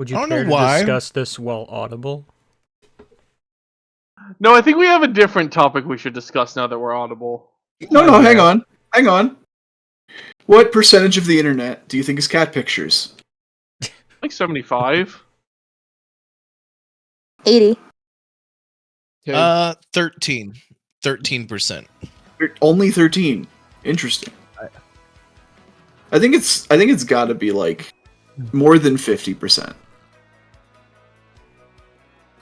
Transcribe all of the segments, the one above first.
Would you I don't care know to why. discuss this while audible? No, I think we have a different topic we should discuss now that we're audible. No, hang on. What percentage of the internet do you think is cat pictures? Like 75. 80. 13. 13%. Only 13. Interesting. I think it's got to be like more than 50%.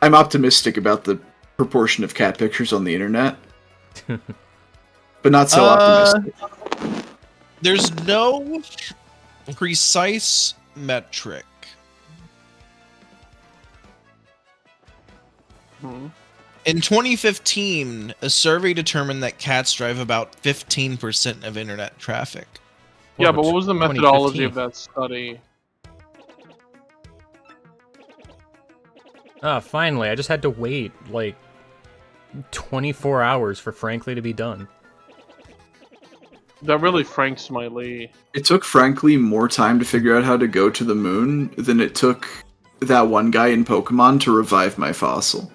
I'm optimistic about the proportion of cat pictures on the internet, but not so optimistic. There's no precise metric. In 2015, a survey determined that cats drive about 15% of internet traffic. Yeah, but what was the methodology of that study? Ah, finally, I just had to wait, like, 24 hours for Frankly to be done. That really franks my Lee. It took Frankly more time to figure out how to go to the moon than it took that one guy in Pokemon to revive my fossil.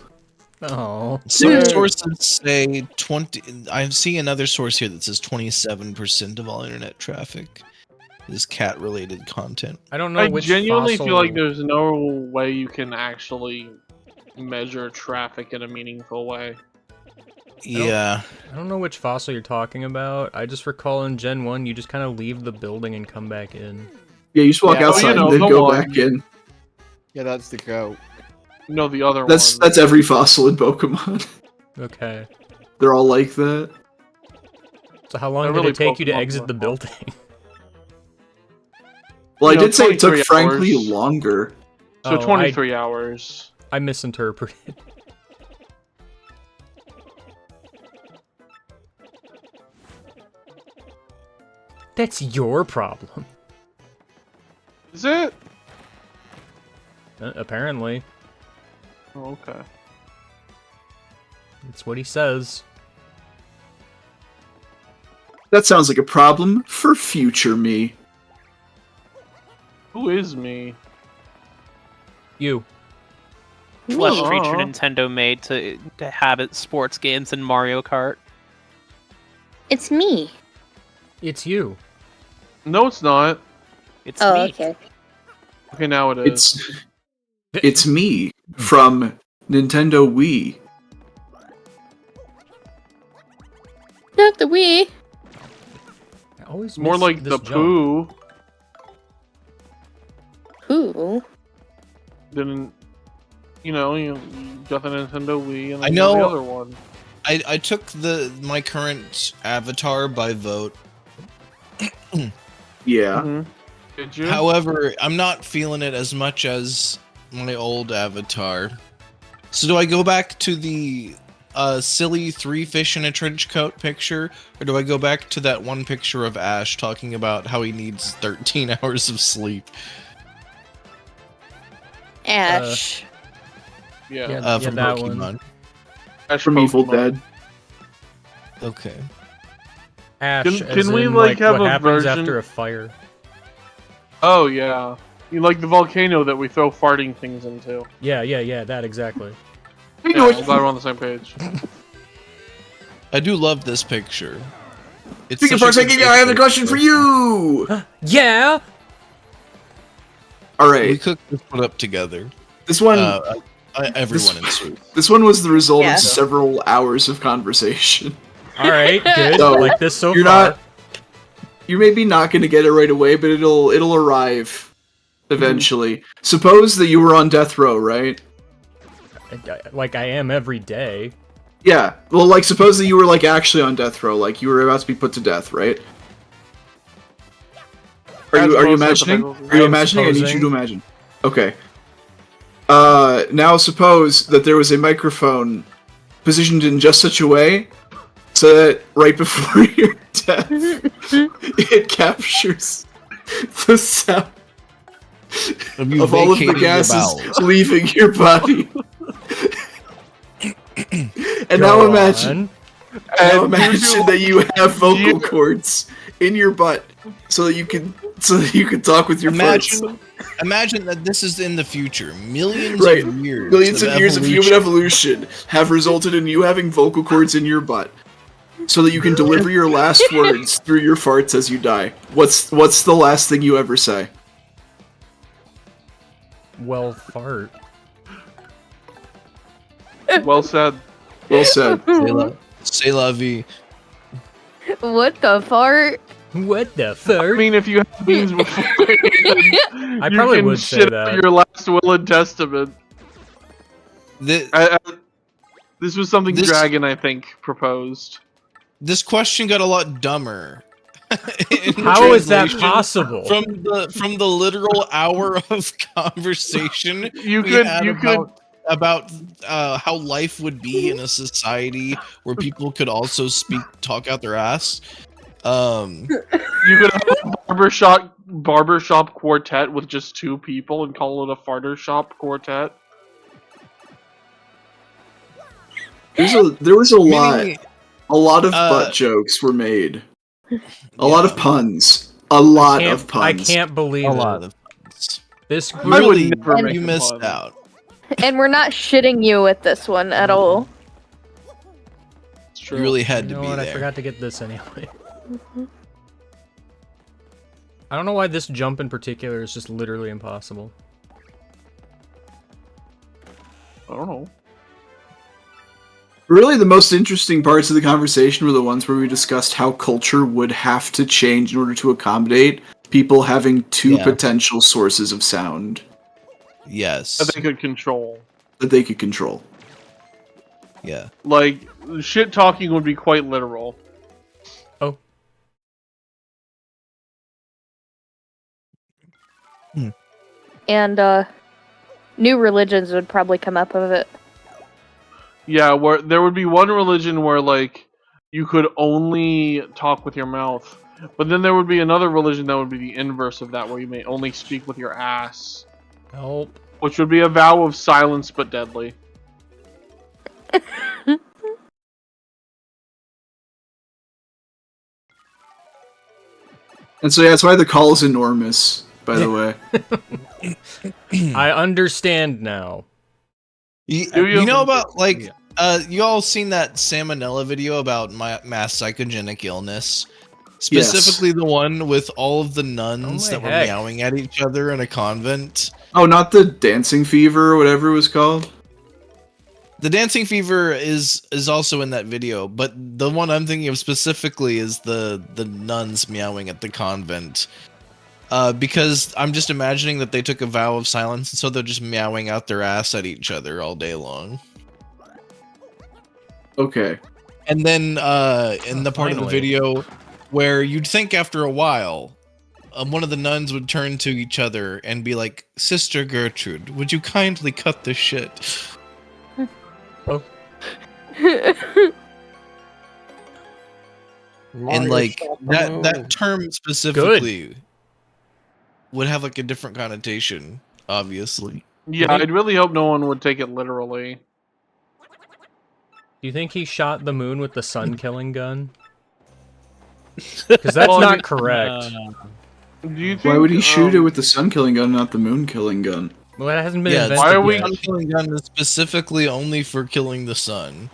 Oh. Some sources say 20. I see another source here that says 27% of all internet traffic is cat-related content. I don't know I which genuinely fossil... feel like there's no way you can actually measure traffic in a meaningful way. Yeah. I don't know which fossil you're talking about. I just recall in Gen 1, you just kind of leave the building and come back in. Yeah, you just walk outside and then go back in. Yeah, that's the goat. No, the other one. That's every fossil in Pokemon. Okay. They're all like that. So how long did it take you to exit the building? Well, I did say it took 23 Frankly hours. longer. So 23 hours. I misinterpreted. That's your problem. Is it? Apparently. Oh, okay. That's what he says. That sounds like a problem for future me. Who is me? You. Flesh creature Nintendo made to habit sports games and Mario Kart. It's me. It's you. No, it's not. It's Oh, me. okay. Okay, now it is. It's me from Nintendo Wii. Not the Wii. I always More miss like this the jump. poo. Who? Didn't you know? You got the Nintendo Wii, and I then know. the other one. I took my current avatar by vote. Yeah. Did you? However, I'm not feeling it as much as my old avatar. So do I go back to the silly 3 fish in a trench coat picture, or do I go back to that one picture of Ash talking about how he needs 13 hours of sleep? Ash. Yeah. From that Pokemon. one. Ash From Evil Pokemon. Dead. Okay. Ash, Can as we, in, like, have what a happens version- after a fire. Oh yeah. You like the volcano that we throw farting things into? Yeah, that exactly. Yeah, I'm glad we're on the same page. I do love this picture. It's Speaking such for a good second, I have a picture. question for you! Yeah! We Alright, cooked this one up together. this one Everyone in suit. this one was the result Yeah. of several hours of conversation. Alright, good. So, like this so you're far. not You're maybe not gonna get it right away, but it'll arrive eventually. Suppose that you were on death row, right? Like I am every day. Yeah. Well, like, suppose that you were, like, actually on death row, like, you were about to be put to death, right? Are you imagining? Are you imagining? I need you to imagine. Okay. Now suppose that there was a microphone positioned in just such a way so that right before your death, it captures the sound of all of the gases leaving your body. And now imagine Now imagine that you have vocal cords in your butt, so that you can talk with your farts. Imagine that this is in the future. Millions Right. of years. Millions of years of human evolution have resulted in you having vocal cords in your butt, so that you can deliver your last words through your farts as you die. What's the last thing you ever say? Well, fart. Well said. Well said. C'est la vie. What the fart? What the I fart? mean, if you have beans before, I you probably can would say shit out that. your last will and testament. This This was something This- Dragon, I think, proposed. question got a lot dumber. in How is that translation possible? From the literal hour of conversation You we could, had you could, about how life would be in a society where people could also talk out their ass. you could have a barbershop quartet with just 2 people and call it a farter shop quartet. There was a lot. Meaning, A lot of butt jokes were made. A lot yeah, of puns. A lot Can't- of puns. I can't believe a it. lot of things. This I group, would Really, never make you a missed pun. out. And we're not shitting you with this one at all. It's true. You really you had to know be what? there. I forgot to get this anyway. I don't know why this jump in particular is just literally impossible. I don't know. Really, the most interesting parts of the conversation were the ones where we discussed how culture would have to change in order to accommodate people having 2 Yeah. potential sources of sound Yes. That they could control. that they could control. Yeah. Like, shit talking would be quite literal. Oh. And new religions would probably come up of it. Yeah, where there would be one religion where, like, you could only talk with your mouth. But then there would be another religion that would be the inverse of that, where you may only speak with your ass. Help. Which would be a vow of silence but deadly. And so yeah, that's why the call is enormous, by the way. I understand now. Do You you? know about, like, Yeah. you all seen that salmonella video about mass psychogenic illness? Specifically the one with all of the nuns Oh my that were heck. meowing at each other in a convent. Oh, not the dancing fever or whatever it was called? The dancing fever is also in that video, but the one I'm thinking of specifically is the nuns meowing at the convent. Because I'm just imagining that they took a vow of silence, and so they're just meowing out their ass at each other all day long. Okay. And then in the part of the Finally. video where you'd think after a while, one of the nuns would turn to each other and be like, "Sister Gertrude, would you kindly cut the shit?" And like that term specifically would have like a different connotation, obviously. Yeah, I'd really hope no one would take it literally. Do you think he shot the moon with the sun killing gun? Because that's Well, I not mean- correct. Do you think, Why would he shoot it with the sun killing gun, not the moon killing gun? Well, that hasn't been Yeah, invented why are we- yet. Sun killing gun is specifically only for killing the sun.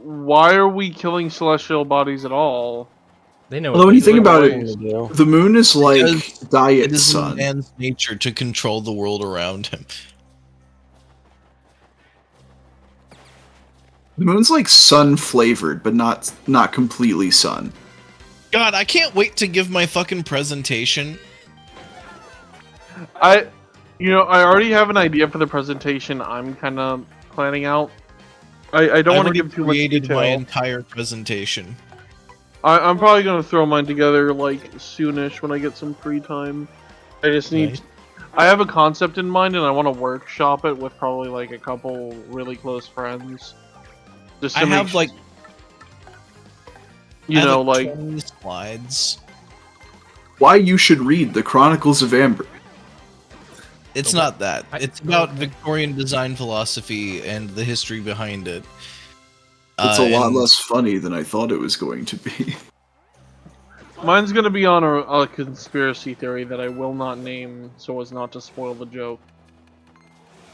Why are we killing celestial bodies at all? They know. Although what when you they're think doing. about it, the moon is like Because diet It is in sun. man's nature to control the world around him. The moon's like sun flavored, but not completely sun. God, I can't wait to give my fucking presentation. I already have an idea for the presentation I'm kind of planning out. I don't I've want to already give too much created detail. my entire presentation. I'm probably gonna throw mine together like soonish when I get some free time. I just need. Right. I have a concept in mind and I want to workshop it with probably like a couple really close friends. Just to I make have like, you I have, know, like like 20 slides. Why you should read the Chronicles of Amber. It's not that. I- It's about Victorian design philosophy and the history behind it. It's a lot and- less funny than I thought it was going to be. Mine's gonna be on a conspiracy theory that I will not name so as not to spoil the joke.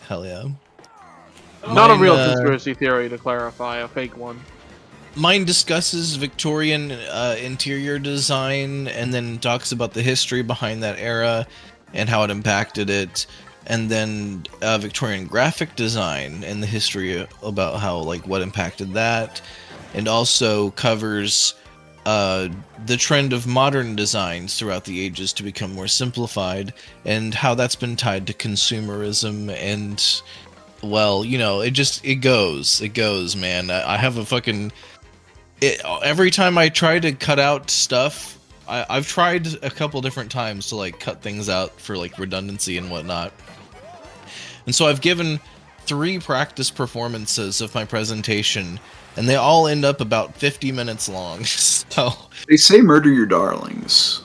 Hell yeah. Not a Mine, real conspiracy theory, to clarify, a fake one. Mine discusses Victorian interior design and then talks about the history behind that era and how it impacted it, and then Victorian graphic design and the history about how, like, what impacted that, and also covers the trend of modern designs throughout the ages to become more simplified and how that's been tied to consumerism and, well, you know, it goes, man. I have a fucking... every time I try to cut out stuff, I've tried a couple different times to, like, cut things out for, like, redundancy and whatnot. And so I've given 3 practice performances of my presentation, and they all end up about 50 minutes long. So They say murder your darlings.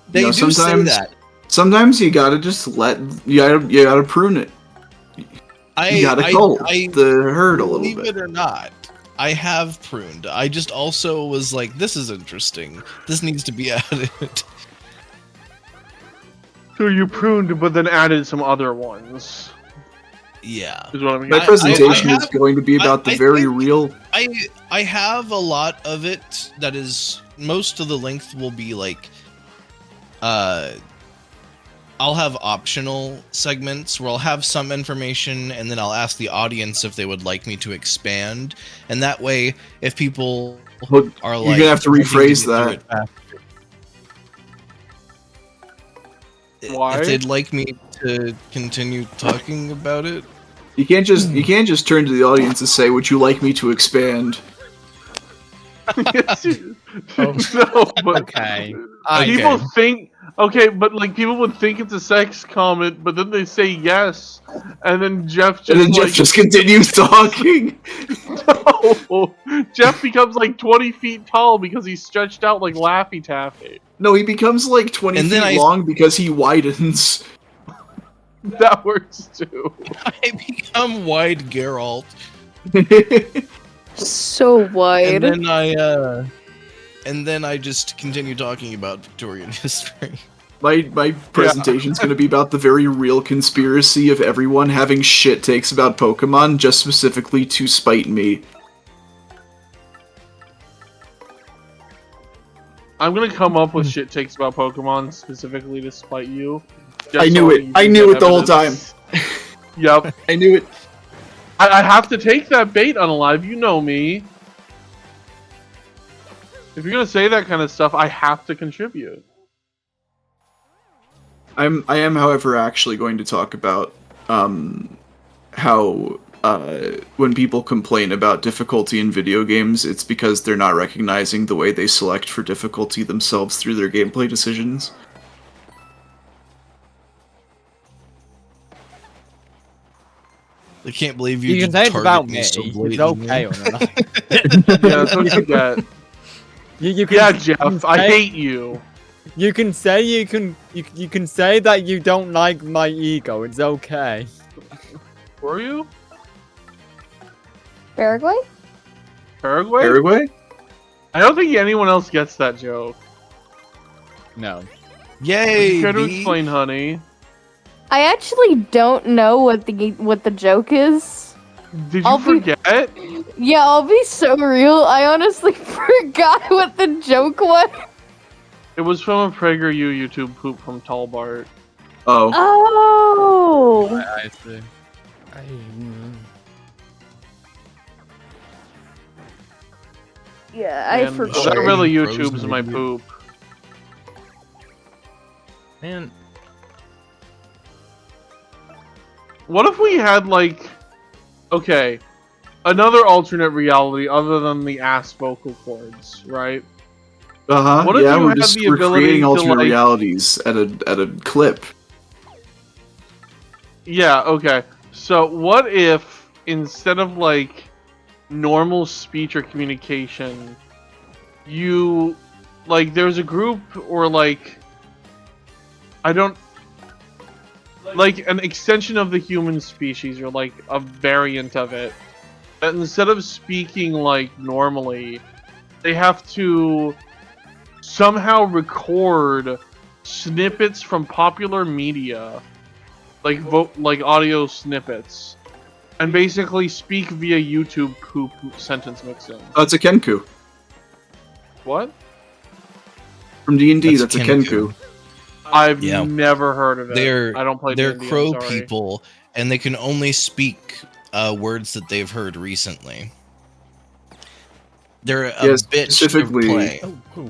they do say sometimes, that. Sometimes you gotta just you gotta prune it. You gotta cull the herd a little Believe bit. it or not, I have pruned. I just also was like, this is interesting. This needs to be added. So you pruned, but then added some other ones. Yeah. Is what I mean. My presentation is going to be about the very think real. I have a lot of it that is, most of the length will be like, I'll have optional segments where I'll have some information and then I'll ask the audience if they would like me to expand. And that way, if people Well, are you're like... gonna have to rephrase that. Why? If they'd like me to continue talking about it. You can't just turn to the audience and say, "Would you like me to expand?" Yes, no, but Okay. people think but like people would think it's a sex comment, but then they say yes, and then Jeff just And then Jeff just continues talking. no, Jeff becomes like 20 feet tall because he's stretched out like Laffy Taffy. No, he becomes like 20 And feet then long because he widens. That works too. I become wide Geralt. So wide. And then I just continue talking about Victorian history. My presentation's gonna be about the very real conspiracy of everyone having shit takes about Pokemon just specifically to spite me. I'm gonna come up with shit takes about Pokemon specifically to spite you. I knew it. I knew it the whole time. Yep. I knew it. I have to take that bait, Unalive. You know me. If you're gonna say that kind of stuff, I have to contribute. I am, however, actually going to talk about how when people complain about difficulty in video games, it's because they're not recognizing the way they select for difficulty themselves through their gameplay decisions. I can't believe You can say it's about me. so It's blatantly. okay or not. Yeah, that's what you get. You can, Yeah, you Jeff, can I say- hate you. You can say you can say that you don't like my ego. It's okay. Were you? Paraguay? Paraguay? Paraguay? I don't think anyone else gets that joke. No. Yay! You care to B. explain, honey? I actually don't know what the joke is. Did you I'll be- forget? Yeah, I'll be so real. I honestly forgot what the joke was. It was from a PragerU YouTube poop from Talbart. Oh. Oh. I see. Yeah, I Man, forgot. that really Frozen YouTube's my idiot. poop. Man, What if we had like, okay, another alternate reality other than the ass vocal cords, right? Uh-huh. What if Yeah, you we're had just the we're ability creating to, alternate like- realities at a clip. Yeah, okay. So what if instead of like normal speech or communication, you like there's a group or like I don't like an extension of the human species or like a variant of it that instead of speaking like normally, they have to somehow record snippets from popular media, like audio snippets, and basically speak via YouTube poop sentence mixing. Oh, it's a Kenku. What? From D&D, That's that's a Kenku. Kenku. I've Yeah. never heard of it. They're I don't play they're D&D, I'm crow sorry. people, and they can only speak words that they've heard recently. They're a Yes, bitch to specifically- play.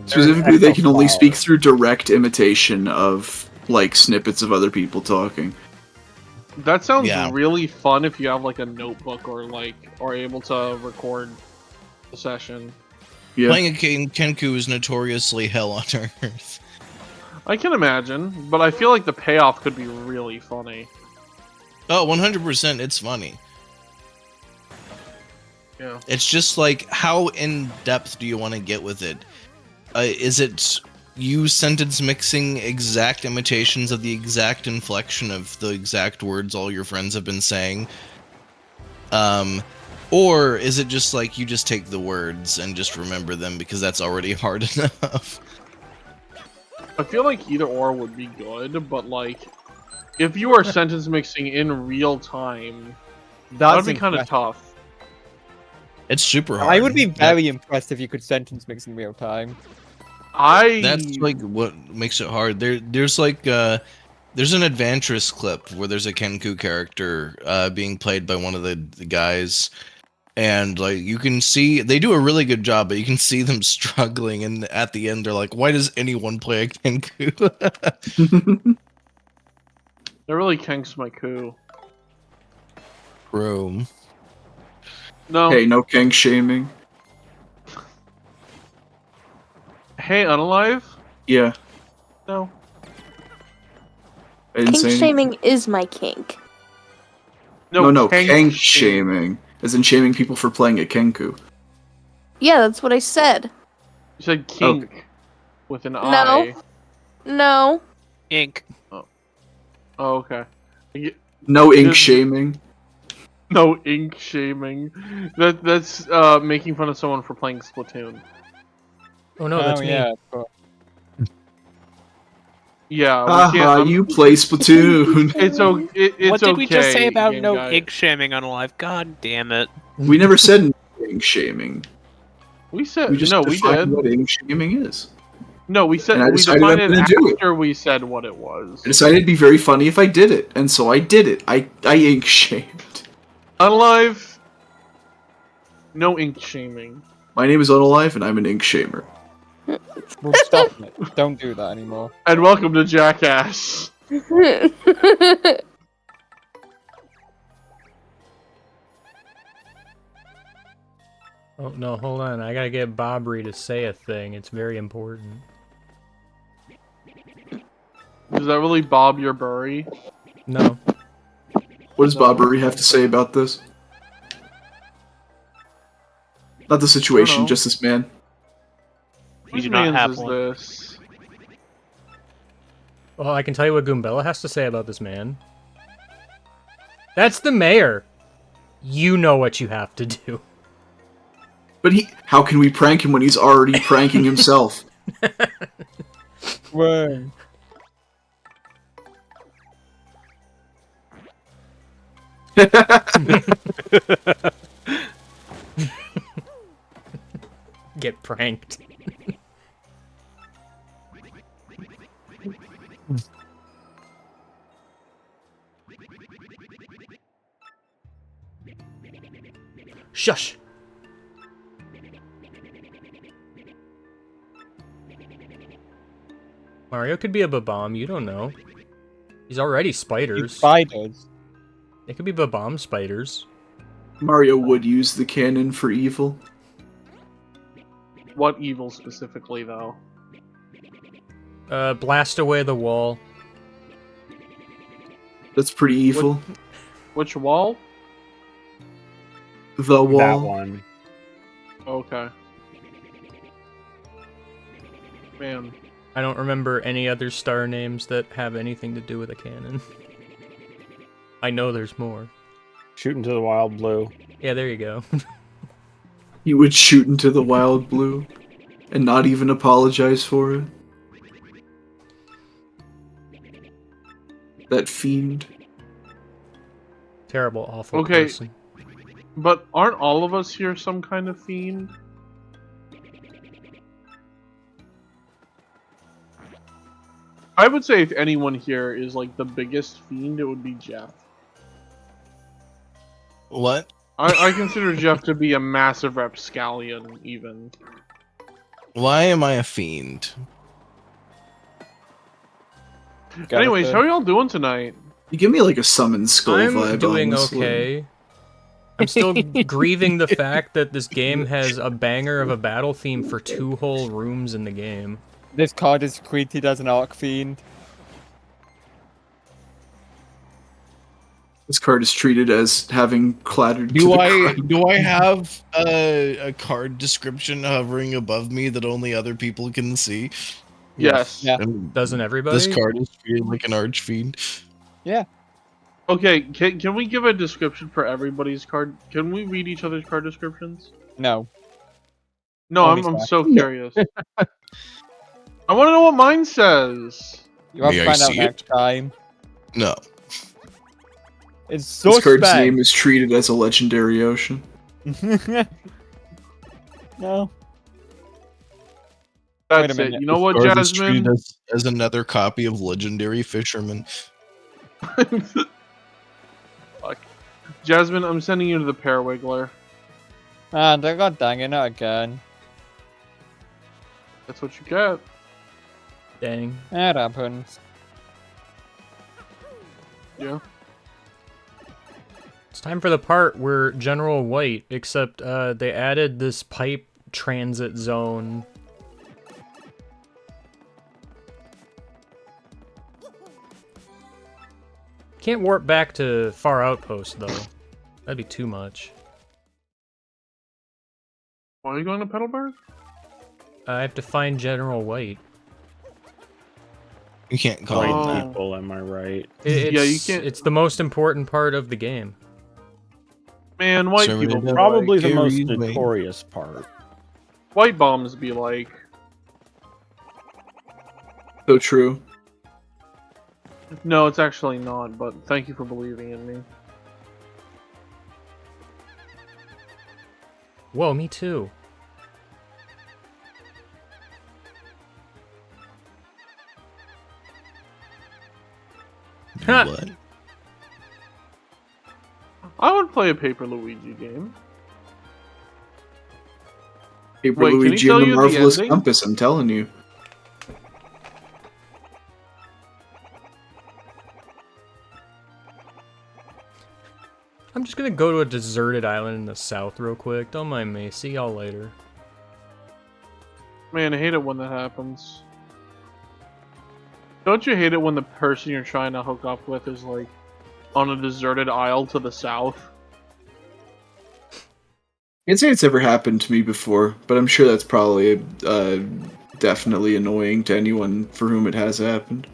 Specifically, they can only Wow. speak through direct imitation of, like, snippets of other people talking. That sounds Yeah. really fun if you have like a notebook or able to record the session. Yeah. Playing a Kenku is notoriously hell on earth. I can imagine, but I feel like the payoff could be really funny. Oh, 100%, it's funny. Yeah. It's just like, how in depth do you want to get with it? Is it you sentence mixing exact imitations of the exact inflection of the exact words all your friends have been saying? Or is it just like you just take the words and just remember them because that's already hard enough? I feel like either or would be good, but like, if you are sentence mixing in real time, that would be kind of tough. It's super hard. I would be very impressed if you could sentence mix in real time. That's like what makes it hard. There's like there's an Adventurous clip where there's a Kenku character being played by one of the guys, and like you can see they do a really good job, but you can see them struggling, and at the end they're like, "Why does anyone play a Kenku?" That really kinks my coup. Bro. No. Hey, no kink shaming. Hey, Unalive? Yeah, No. I didn't Kink say anything. shaming is my kink. No, kank kink shaming. As in shaming people for playing a Kenku. Yeah, that's what I said. You said kink with an No. I. No. Ink. Oh, okay. No ink Good. shaming. No ink shaming. That's making fun of someone for playing Splatoon. Oh no, that's me. Yeah, of course. Yeah, we Haha, can't. you play Splatoon. It's okay. What did we just say about game no guy. ink shaming on Alive? God damn it. We never said no ink shaming. We said We just no. We defined did. what ink shaming is. No, we said And I we decided defined I'm it gonna do it. after we said what it was. I decided it'd be very funny if I did it, and so I did it. I ink shamed. Unalive. No ink shaming. My name is Unalive, and I'm an ink shamer. Well, stop it. Don't do that anymore. And welcome to Jackass. Oh no, hold on. I gotta get Bobry to say a thing. It's very important. Does that really bob your bury? No. What does Bobbery have to say about this? Not the situation, just this man. We Whose do not mans have is one. this? Well, I can tell you what Goombella has to say about this man. That's the mayor. You know what you have to do. But how can we prank him when he's already pranking himself? Whoa. Get pranked. Shush. Mario could be a Babam, you don't know. He's already spiders. Spiders. They could be Babam spiders. Mario would use the cannon for evil. What evil specifically, though? Blast away the wall. That's pretty evil. Which wall? The That wall. one. Okay. Man. I don't remember any other star names that have anything to do with a cannon. I know there's more. Shoot into the wild blue. Yeah, there you go. He would shoot into the wild blue and not even apologize for it. That fiend. Terrible, awful Okay. person. But aren't all of us here some kind of fiend? I would say if anyone here is like the biggest fiend, it would be Jeff. What? I consider Jeff to be a massive rapscallion, even. Why am I a fiend? Anyways, how are y'all doing tonight? You give me like a summon skull vibe. I'm doing honestly. okay. I'm still grieving the fact that this game has a banger of a battle theme for 2 whole rooms in the game. This card is treated as an Arc Fiend. This card is treated as having clattered. to Do the I ground. do I have a card description hovering above me that only other people can see? Yes. Yeah. And Doesn't everybody? this card is treated like an archfiend. Yeah. Okay, can we give a description for everybody's card? Can we read each other's card descriptions? No. No, Only I'm Zach. so curious. I want to know what mine says. You have May to I find out see it? next time. No. It's This card's suspect. name is treated as a legendary ocean. No. That's it. minute. You know what, This card is treated Jasmine? as another copy of Legendary Fisherman. Fuck. Jasmine, I'm sending you to the Parawiggler. And I got dang it, not again. That's what you get. Dang. That happens. Yeah. It's time for the part where General White, except they added this pipe transit zone. Can't warp back to Far Outpost, though. That'd be too much. Why are you going to Petalburg? I have to find General White. You can't call Oh. him White that. people, am I right? It's, Yeah, you can't- It's the most important part of the game. Man, white So people it be Probably like, the most carries me. notorious part. white bombs be like. So true. No, it's actually not, but thank you for believing in me. Whoa, me too. Ha! What? I would play a Paper Luigi game. Paper Wait, can he Luigi tell and the you the Marvelous ending? Compass, I'm telling you. I'm just gonna go to a deserted island in the south real quick. Don't mind me. See y'all later. Man, I hate it when that happens. Don't you hate it when the person you're trying to hook up with is like on a deserted isle to the south? Can't say it's ever happened to me before, but I'm sure that's probably definitely annoying to anyone for whom it has happened.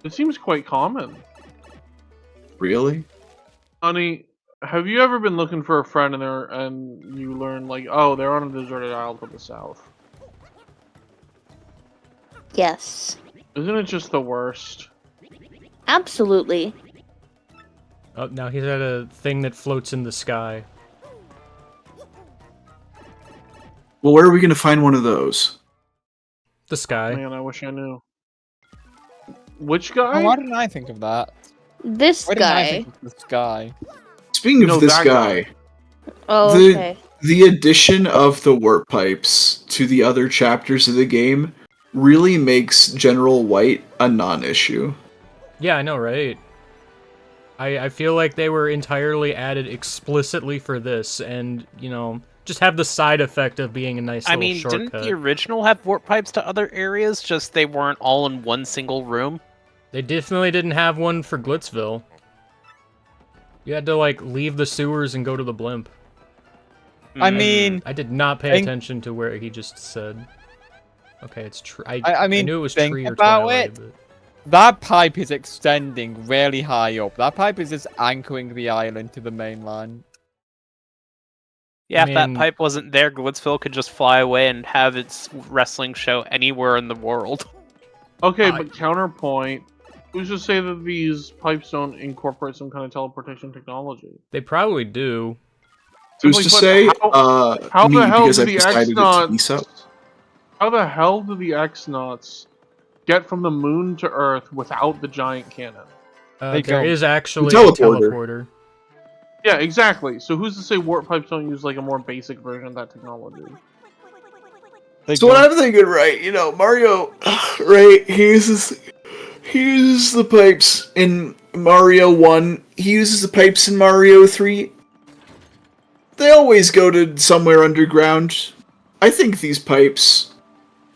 It seems quite common. Really? Honey, have you ever been looking for a friend and you learn like, oh, they're on a deserted isle to the south? Yes. Isn't it just the worst? Absolutely. Oh, now he's at a thing that floats in the sky. Well, where are we going to find one of those? The sky. Man, I wish I knew. Which Oh, guy? why didn't I think of that? This Why didn't I guy. think of this guy? Speaking No, of this that guy, Oh, The- okay. the addition of the warp pipes to the other chapters of the game really makes General White a non-issue. Yeah, I know, right? I feel like they were entirely added explicitly for this, and, you know, just have the side effect of being a nice I little mean, shortcut. didn't the original have warp pipes to other areas? Just they weren't all in one single room. They definitely didn't have one for Glitzville. You had to, like, leave the sewers and go to the blimp. I Hmm. mean, I did not pay Think- attention to where he just said. Okay, it's true. I mean, knew it was think tree or about twilight, it. but... that pipe is extending really high up. That pipe is just anchoring the island to the mainland. Yeah, I if that mean- pipe wasn't there, Glitzville could just fly away and have its wrestling show anywhere in the world. Okay, but counterpoint. Who's to say that these pipes don't incorporate some kind of teleportation technology? They probably do. Who's Simply to put, say? how Me, the hell because do I've the decided it to be so. X-Nauts... How the hell do the X-Nauts get from the moon to Earth without the giant cannon? They There don't. is actually The a teleporter. teleporter. Yeah, exactly. So who's to say warp pipes don't use like a more basic version of that technology? They So what don't. I'm thinking, right? You know, Mario, right? He uses the pipes in Mario 1. He uses the pipes in Mario 3. They always go to somewhere underground. I think these pipes,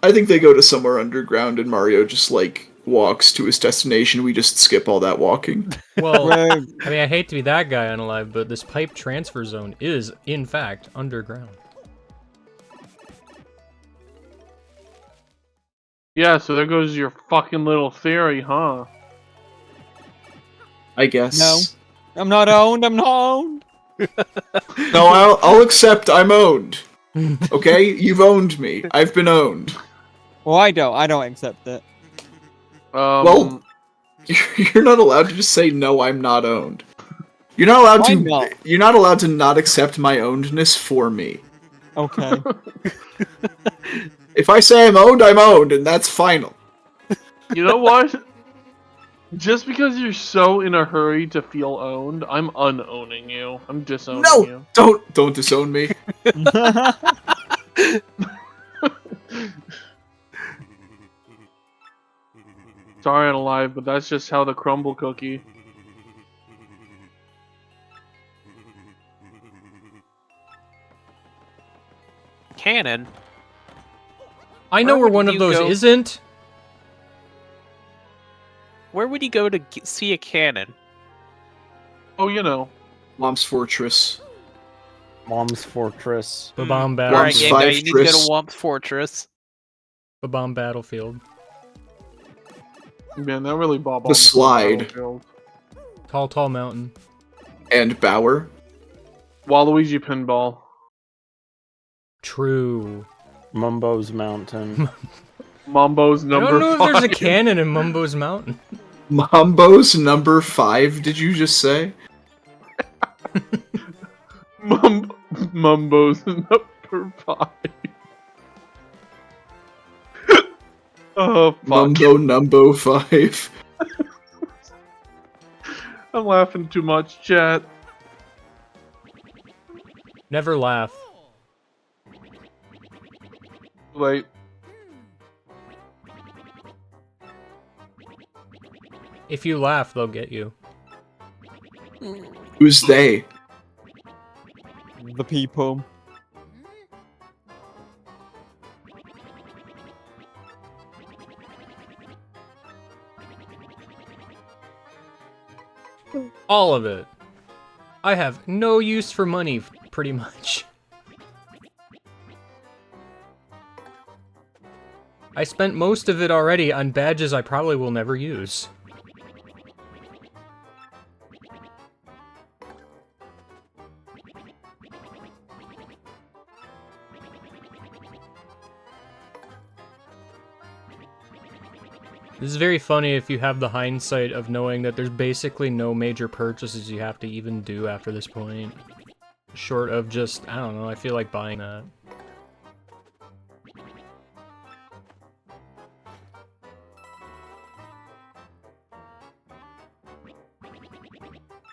I think they go to somewhere underground, and Mario just like walks to his destination. We just skip all that walking. Well, Well, I mean, I hate to be that guy unalive, but this pipe transfer zone is, in fact, underground. Yeah, so there goes your fucking little theory, huh? I guess. No. I'm not owned. I'm not owned. No, I'll accept. I'm owned. Okay, you've owned me. I've been owned. Well, I don't. I don't accept it. Well, you're not allowed to just say no. I'm not owned. You're not allowed Why to. not? You're not allowed to not accept my ownedness for me. Okay. If I say I'm owned, and that's final. You know what? Just because you're so in a hurry to feel owned, I'm unowning you. I'm disowning you. No, don't disown me. Sorry, I'm alive, but that's just how the crumble cookie. Cannon? I know where would one of you those go? isn't. Where would he go to see a cannon? Oh, you know. Mom's Fortress. Mom's Fortress. The bomb Alright, battle. Worms game guy, you need to go Fortress. to Womp's Fortress. The bomb battlefield. Man, that really bob The slide. Tall mountain. And Bauer. Waluigi pinball. True. Mumbo's Mountain. Mambo's number I don't know if there's a 5. cannon in Mumbo's Mountain. Mambo's number 5. Did you just say? Mumbo's number 5. Oh, fuck. Mumbo Numbo 5. I'm laughing too much, chat. Never laugh. Wait. If you laugh, they'll get you. Who's they? The people. All of it. I have no use for money, pretty much. I spent most of it already on badges I probably will never use. This is very funny if you have the hindsight of knowing that there's basically no major purchases you have to even do after this point. Short of just, I don't know, I feel like buying that.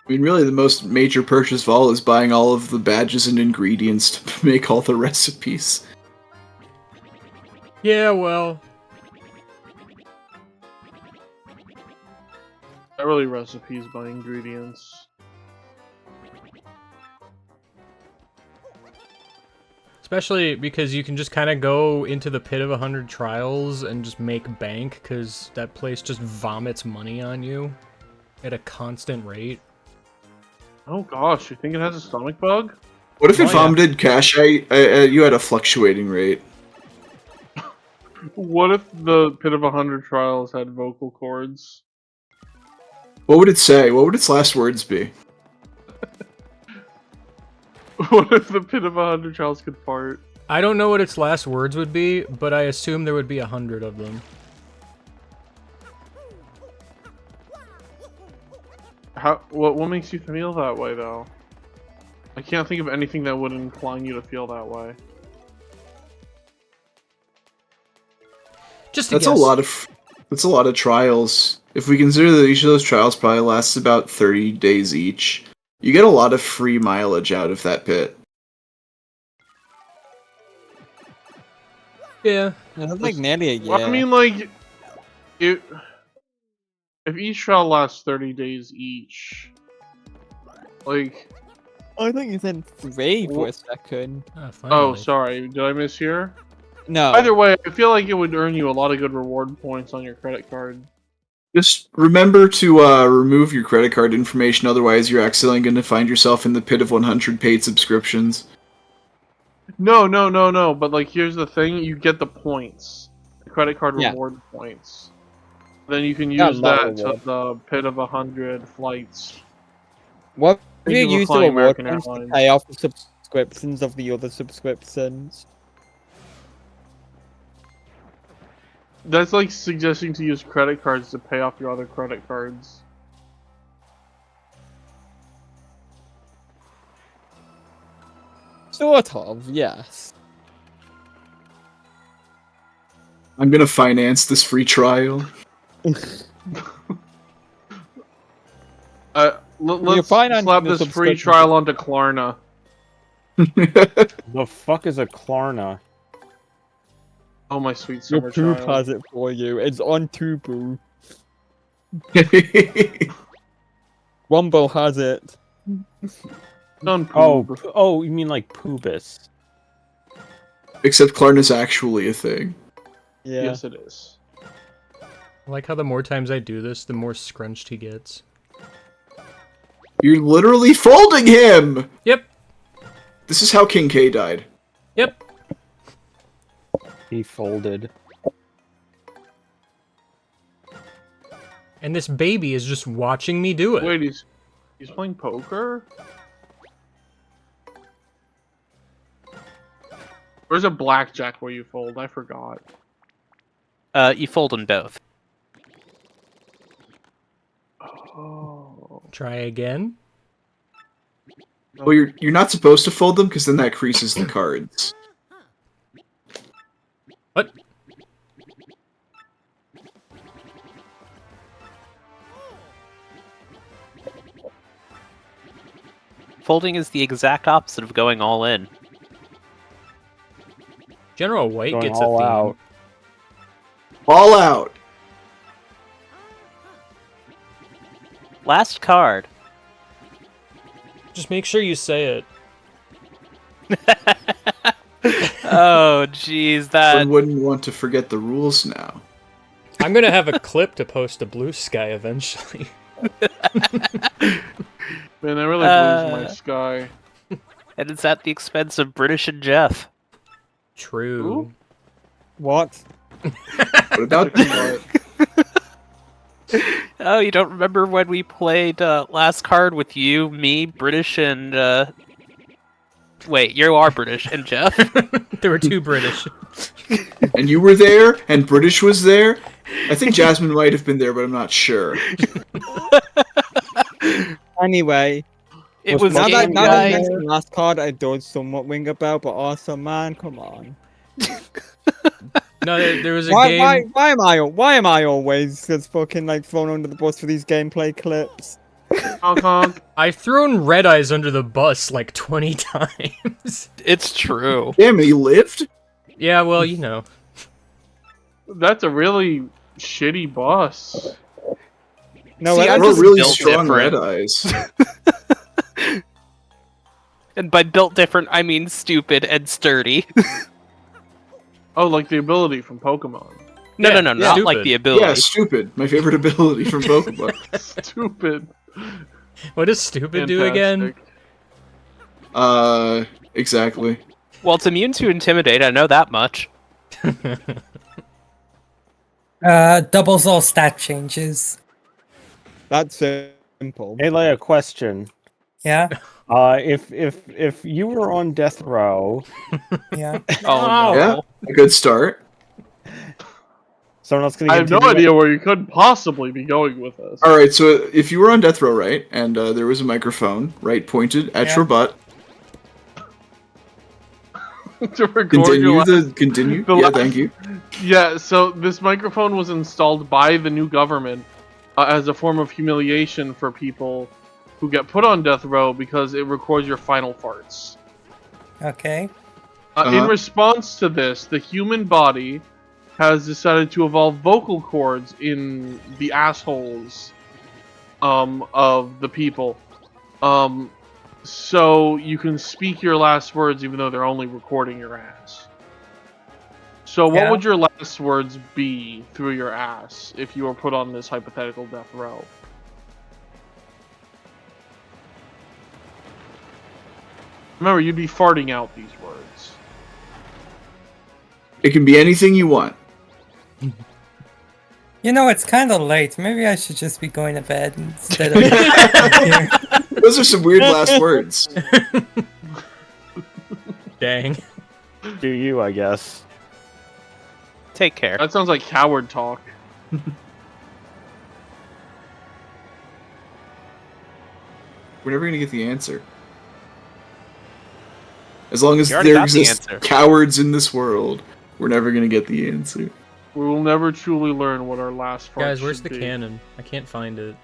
I mean, really, the most major purchase of all is buying all of the badges and ingredients to make all the recipes. Yeah, well, Not really recipes by ingredients. especially because you can just kind of go into the pit of 100 trials and just make bank, because that place just vomits money on you at a constant rate. Oh gosh, you think it has a stomach bug? What if Oh, it yeah. vomited cash? You had a fluctuating rate. What if the Pit of 100 Trials had vocal cords? What would it say? What would its last words be? What if the pit of 100 trials could fart? I don't know what its last words would be, but I assume there would be 100 of them. What makes you feel that way, though? I can't think of anything that would incline you to feel that way. Just That's a lot of trials. If we consider that each of those trials probably lasts about 30 days each, you get a lot of free mileage out of that pit. Yeah. That's like nearly a year. Well, I mean, like, if each trial lasts 30 days each, like... I think you said 3 for a second. Oh, sorry. Did I mishear? No. Either way, I feel like it would earn you a lot of good reward points on your credit card. Just remember to remove your credit card information, otherwise you're accidentally going to find yourself in the pit of 100 paid subscriptions. No, but like, here's the thing, you get the points. The credit card reward points. Then you can use that to the pit of 100 flights. What if Thank you you for use the flying reward American points to Airlines. pay off the subscriptions of the other subscriptions? That's like suggesting to use credit cards to pay off your other credit cards. Sort of, yes. I'm going to finance this free trial. Let's You're financing slap the this free subscription. trial onto Klarna. The fuck is a Klarna? Oh, my sweet Your summer poop child. has it for you. It's on Tubu. Wumbo has it. Done Oh, poop. oh, you mean like Poobus? Except Klarna's actually a thing. Yeah. Yes, it is. I like how the more times I do this, the more scrunched he gets. You're literally folding him! Yep. This is how King K died. Yep. He folded. And this baby is just watching me do it. Wait, he's playing poker? Where's a blackjack where you fold? I forgot. You fold them both. Oh. Try again. Well, you're not supposed to fold them, because then that creases the cards. What? Folding is the exact opposite of going all in. General White Going gets a all theme. out. All out! Last card. Just make sure you say it. Oh, jeez, that... One wouldn't want to forget the rules now. I'm gonna have a clip to post to Blue Sky eventually. Man, I really blues my sky. And it's at the expense of British and Jeff. True. Ooh. What? What about Oh, you don't remember when we played last card with you, me, British, and... Wait, you are British, and Jeff? There were two British. And you were there, and British was there? I think Jasmine might have been there, but I'm not sure. Anyway, It was now that game you guy. mentioned the last card, I don't somewhat ring a bell, but also, man, come on. No, there was a Why game. why am I always just fucking like thrown under the bus for these gameplay clips? Honk honk. I've thrown Red Eyes under the bus like 20 times. It's true. Damn, he lived? Yeah, well, you know. That's a really shitty bus. No, See, I I'm We're just really built strong different. red eyes. And by built different, I mean stupid and sturdy. Oh, like the ability from Pokemon. No, Yeah, not stupid. like the ability. Yeah, stupid. My favorite ability from Pokemon. Stupid. What does stupid do again? Fantastic. Exactly. Well, it's immune to intimidate, I know that much. Doubles all stat changes. That's simple. Hey, Leia, question. Yeah. If you were on death row, Yeah. Oh no. Yeah, a good start. someone else gonna I have no continue idea where you could possibly be going with this. All right, so if you were on death row, right, and there was a microphone, right, pointed at Yeah. your butt. To record your Continue. the Yeah, last- thank you. Yeah, so this microphone was installed by the new government as a form of humiliation for people who get put on death row because it records your final farts. Okay. In response to this, the human body has decided to evolve vocal cords in the assholes of the people. So you can speak your last words even though they're only recording your ass. So what Yeah. would your last words be through your ass if you were put on this hypothetical death row? Remember, you'd be farting out these words. It can be anything you want. You know, it's kind of late. Maybe I should just be going to bed instead of here. Those are some weird last words. Dang. do you, I guess. Take care. That sounds like coward talk. We're never gonna get the answer. As long as You already there got the exist answer. cowards in this world, we're never gonna get the answer. We will never truly learn what our last fart Guys, where's the should be. cannon? I can't find it.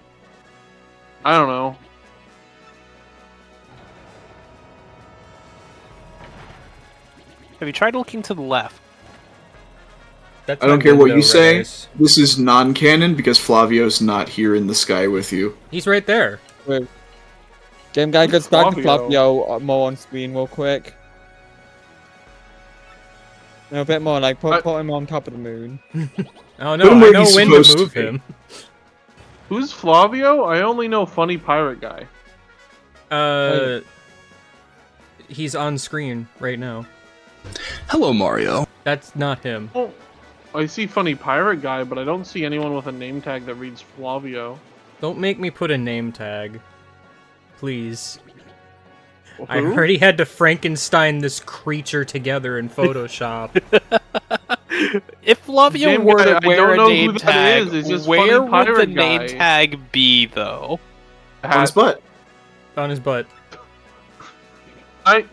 I don't know. Have you tried looking to the left? That's I don't my care what window, you say. Reyes. This is non-canon because Flavio's not here in the sky with you. He's right there. Game guy gets back to Flavio? Flavio more on screen real quick. No, a bit more, like put him on top of the moon. Oh Put no, him I where know he's when supposed to to move be. him. Who's Flavio? I only know funny pirate guy. He's on screen right now. Hello, Mario. That's not him. Oh, I see funny pirate guy, but I don't see anyone with a name tag that reads Flavio. Don't make me put a name tag. Please. Who? I already had to Frankenstein this creature together in Photoshop. If Flavio Jim, were to I wear don't a know who name that tag, is. It's just where funny would the pirate name guy. tag be, though? On his butt. On his butt.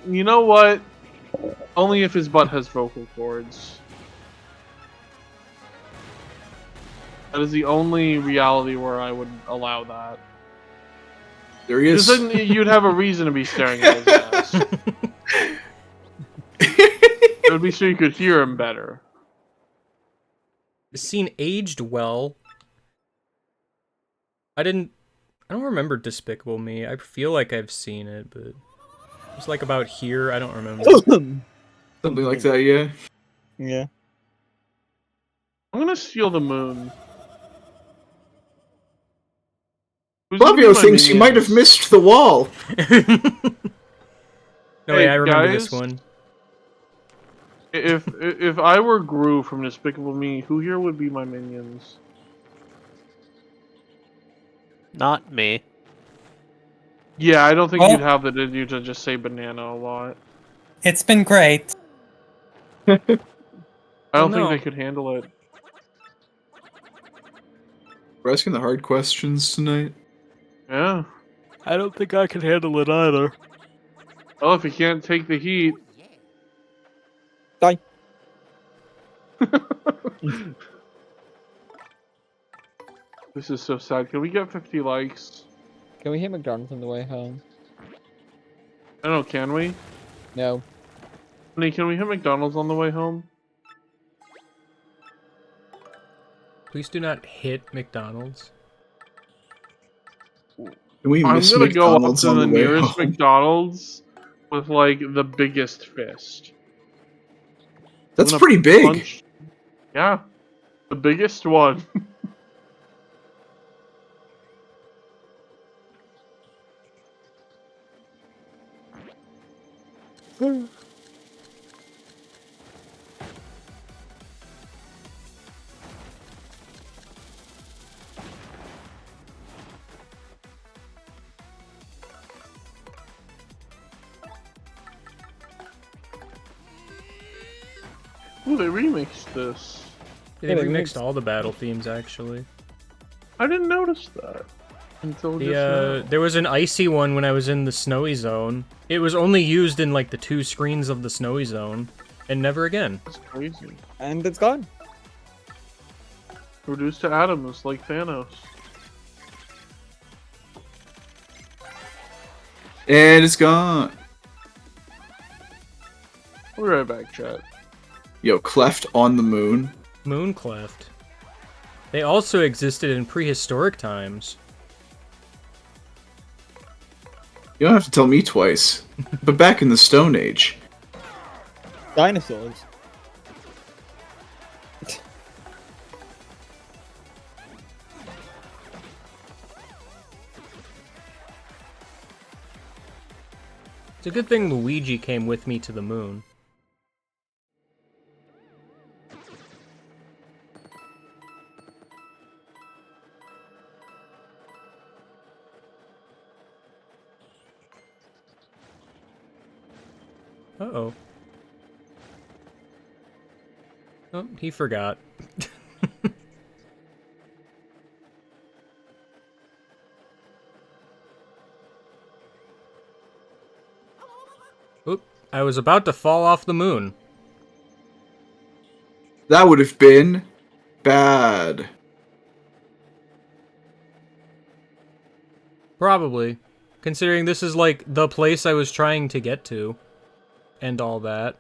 You know what? Only if his butt has vocal cords. That is the only reality where I would allow that. There he is. Because then you'd have a reason to be staring at his ass. It would be so you could hear him better. The scene aged well. I don't remember Despicable Me. I feel like I've seen it, but it's like about here. I don't remember. Something like that, yeah. Yeah. I'm gonna steal the moon. Who's gonna be Flavio my thinks you might have minions? missed the wall. No, wait, Hey, I remember this guys. one. If I were Gru from Despicable Me, who here would be my minions? Not me. Yeah, I don't think Well- you'd have the in you to just say banana a lot. It's been great. I don't Oh, think no. they could handle it. We're asking the hard questions tonight. Yeah. I don't think I can handle it either. Well, if you can't take the heat. Die. This is so sad. Can we get 50 likes? Can we hit McDonald's on the way home? I don't know, can we? No. Honey, can we hit McDonald's on the way home? Please do not hit McDonald's. Can we I'm miss gonna go up McDonald's to on the the way nearest home? McDonald's with, like, the biggest fist. That's I'm gonna pretty big. punch- Yeah. The biggest one. Ooh, they remixed this. They remixed all the battle themes, actually. I didn't notice that until just now. There was an icy one when I was in the snowy zone. It was only used in, like, the 2 screens of the snowy zone, and never again. That's crazy. And it's gone. Reduced to atoms, like Thanos. And it's gone. We'll be right back, chat. Yo, Cleft on the moon. Moon Cleft. They also existed in prehistoric times. You don't have to tell me twice. But back in the Stone Age. Dinosaurs. It's a good thing Luigi came with me to the moon. Uh-oh. Oh, he forgot. Oop, I was about to fall off the moon. That would have been bad. Probably. Considering this is like the place I was trying to get to. And all that.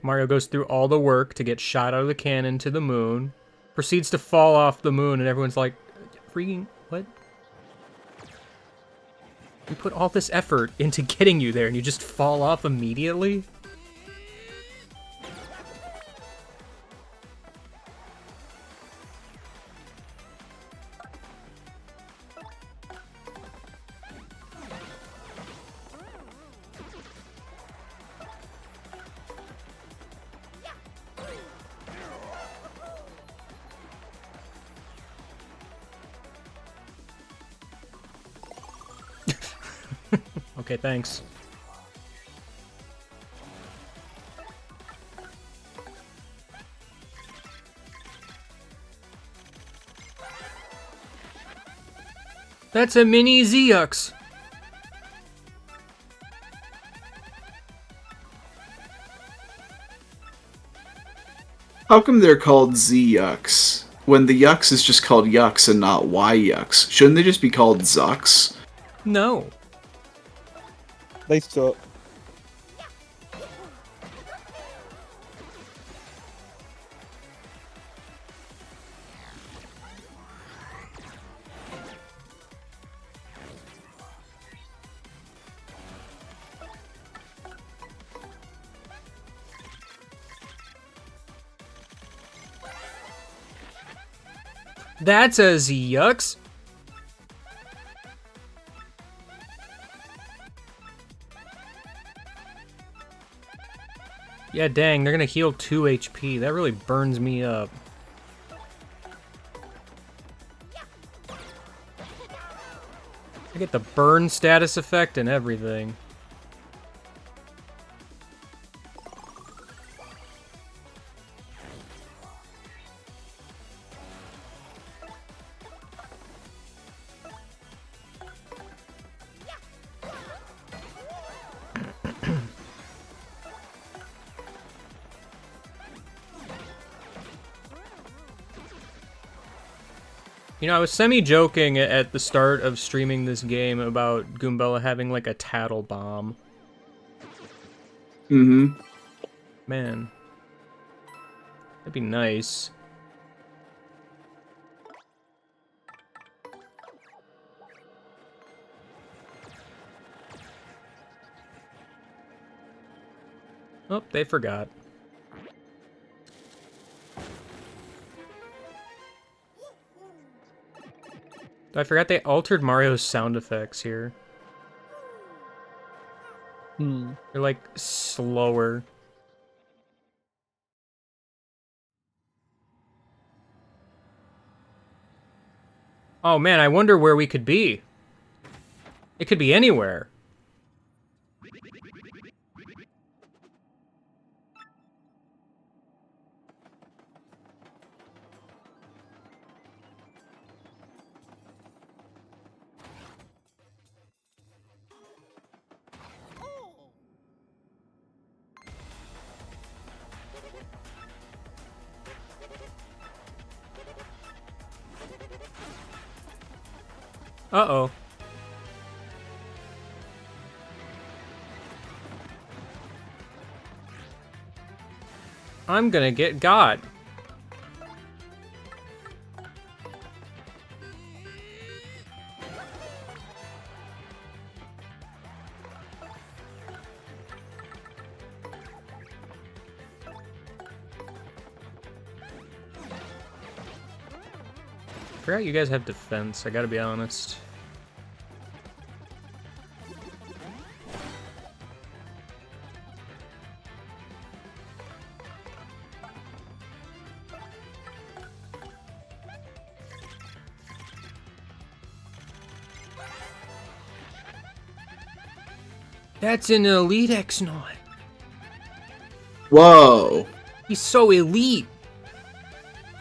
Mario goes through all the work to get shot out of the cannon to the moon. Proceeds to fall off the moon and everyone's like, freaking, what? We put all this effort into getting you there and you just fall off immediately? Okay, thanks. That's a mini Zeux. How come they're called Z-Yucks when the Yucks is just called Yucks and not Y-Yucks? Shouldn't they just be called Zucks? No. They suck. That's a Zeux. Yeah, dang, they're gonna heal 2 HP. That really burns me up. I get the burn status effect and everything. You know, I was semi-joking at the start of streaming this game about Goombella having, like, a tattle bomb. Mm-hmm. Man. That'd be nice. Oh, they forgot. I forgot they altered Mario's sound effects here. They're like slower. Oh man, I wonder where we could be. It could be anywhere. Uh-oh. I'm gonna get got. I forgot you guys have defense, I gotta be honest. That's an elite X-Naut. Whoa. He's so elite.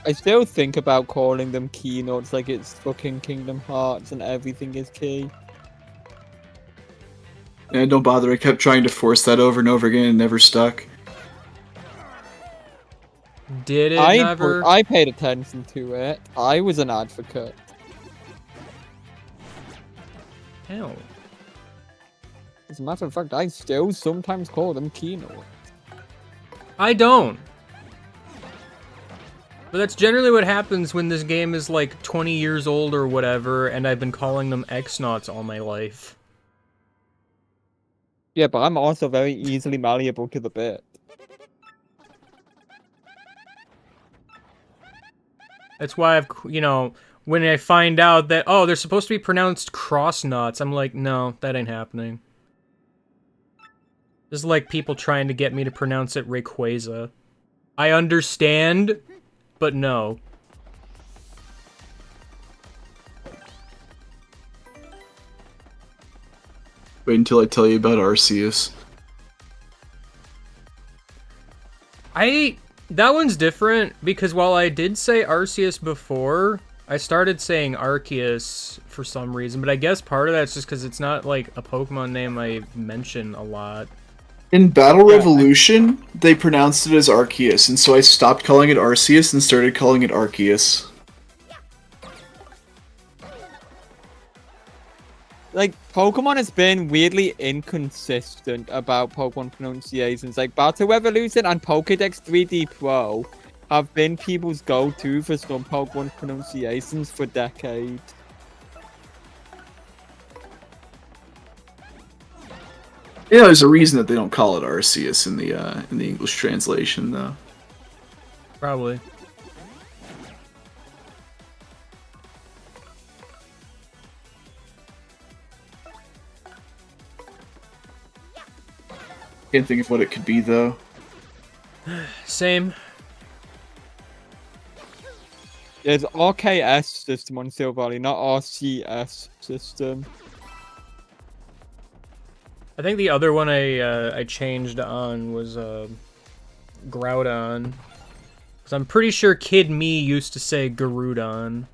I still think about calling them keynotes like it's fucking Kingdom Hearts and everything is key. And don't bother, I kept trying to force that over and over again and never stuck. Did it never? I paid attention to it. I was an advocate. Hell. As a matter of fact, I still sometimes call them keynotes. I don't. But that's generally what happens when this game is like 20 years old or whatever, and I've been calling them X-Nauts all my life. Yeah, but I'm also very easily malleable to the bit. That's why I've, you know, when I find out that, oh, they're supposed to be pronounced cross-knots, I'm like, no, that ain't happening. This is like people trying to get me to pronounce it Rayquaza. I understand, but no. Wait until I tell you about Arceus. That one's different, because while I did say Arceus before, I started saying Arceus for some reason, but I guess part of that's just because it's not, like, a Pokemon name I mention a lot. In Battle Revolution, they pronounced it as Arceus, and so I stopped calling it Arceus and started calling it Arceus. Like, Pokemon has been weirdly inconsistent about Pokemon pronunciations. Like, Battle Revolution and Pokédex 3D Pro have been people's go-to for some Pokemon pronunciations for decades. Yeah, there's a reason that they don't call it Arceus in the English translation, though. Probably. Can't think of what it could be, though. Same. There's RKS system on Silver Valley, not RCS system. I think the other one I changed on was Groudon. Because I'm pretty sure Kid Me used to say Garudon.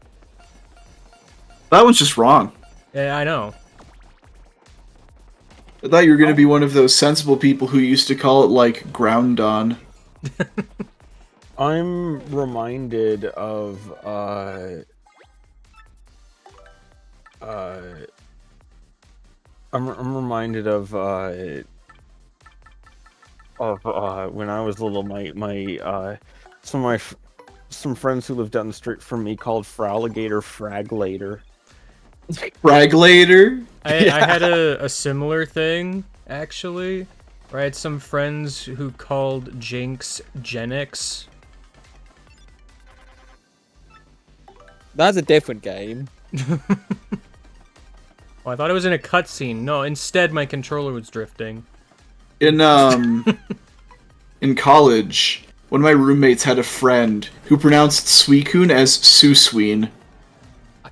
That one's just wrong. Yeah, I know. I thought you were going to be one of those sensible people who used to call it, like, Groundon. I'm reminded of, I'm reminded of when I was little, some friends who lived down the street from me called Fraligator Fraglator. Fraglator? I had a similar thing, actually. Where I had some friends who called Jinx Genix. That's a different game. Oh, I thought it was in a cutscene. No, instead my controller was drifting. In college, one of my roommates had a friend who pronounced Suicune as Susween.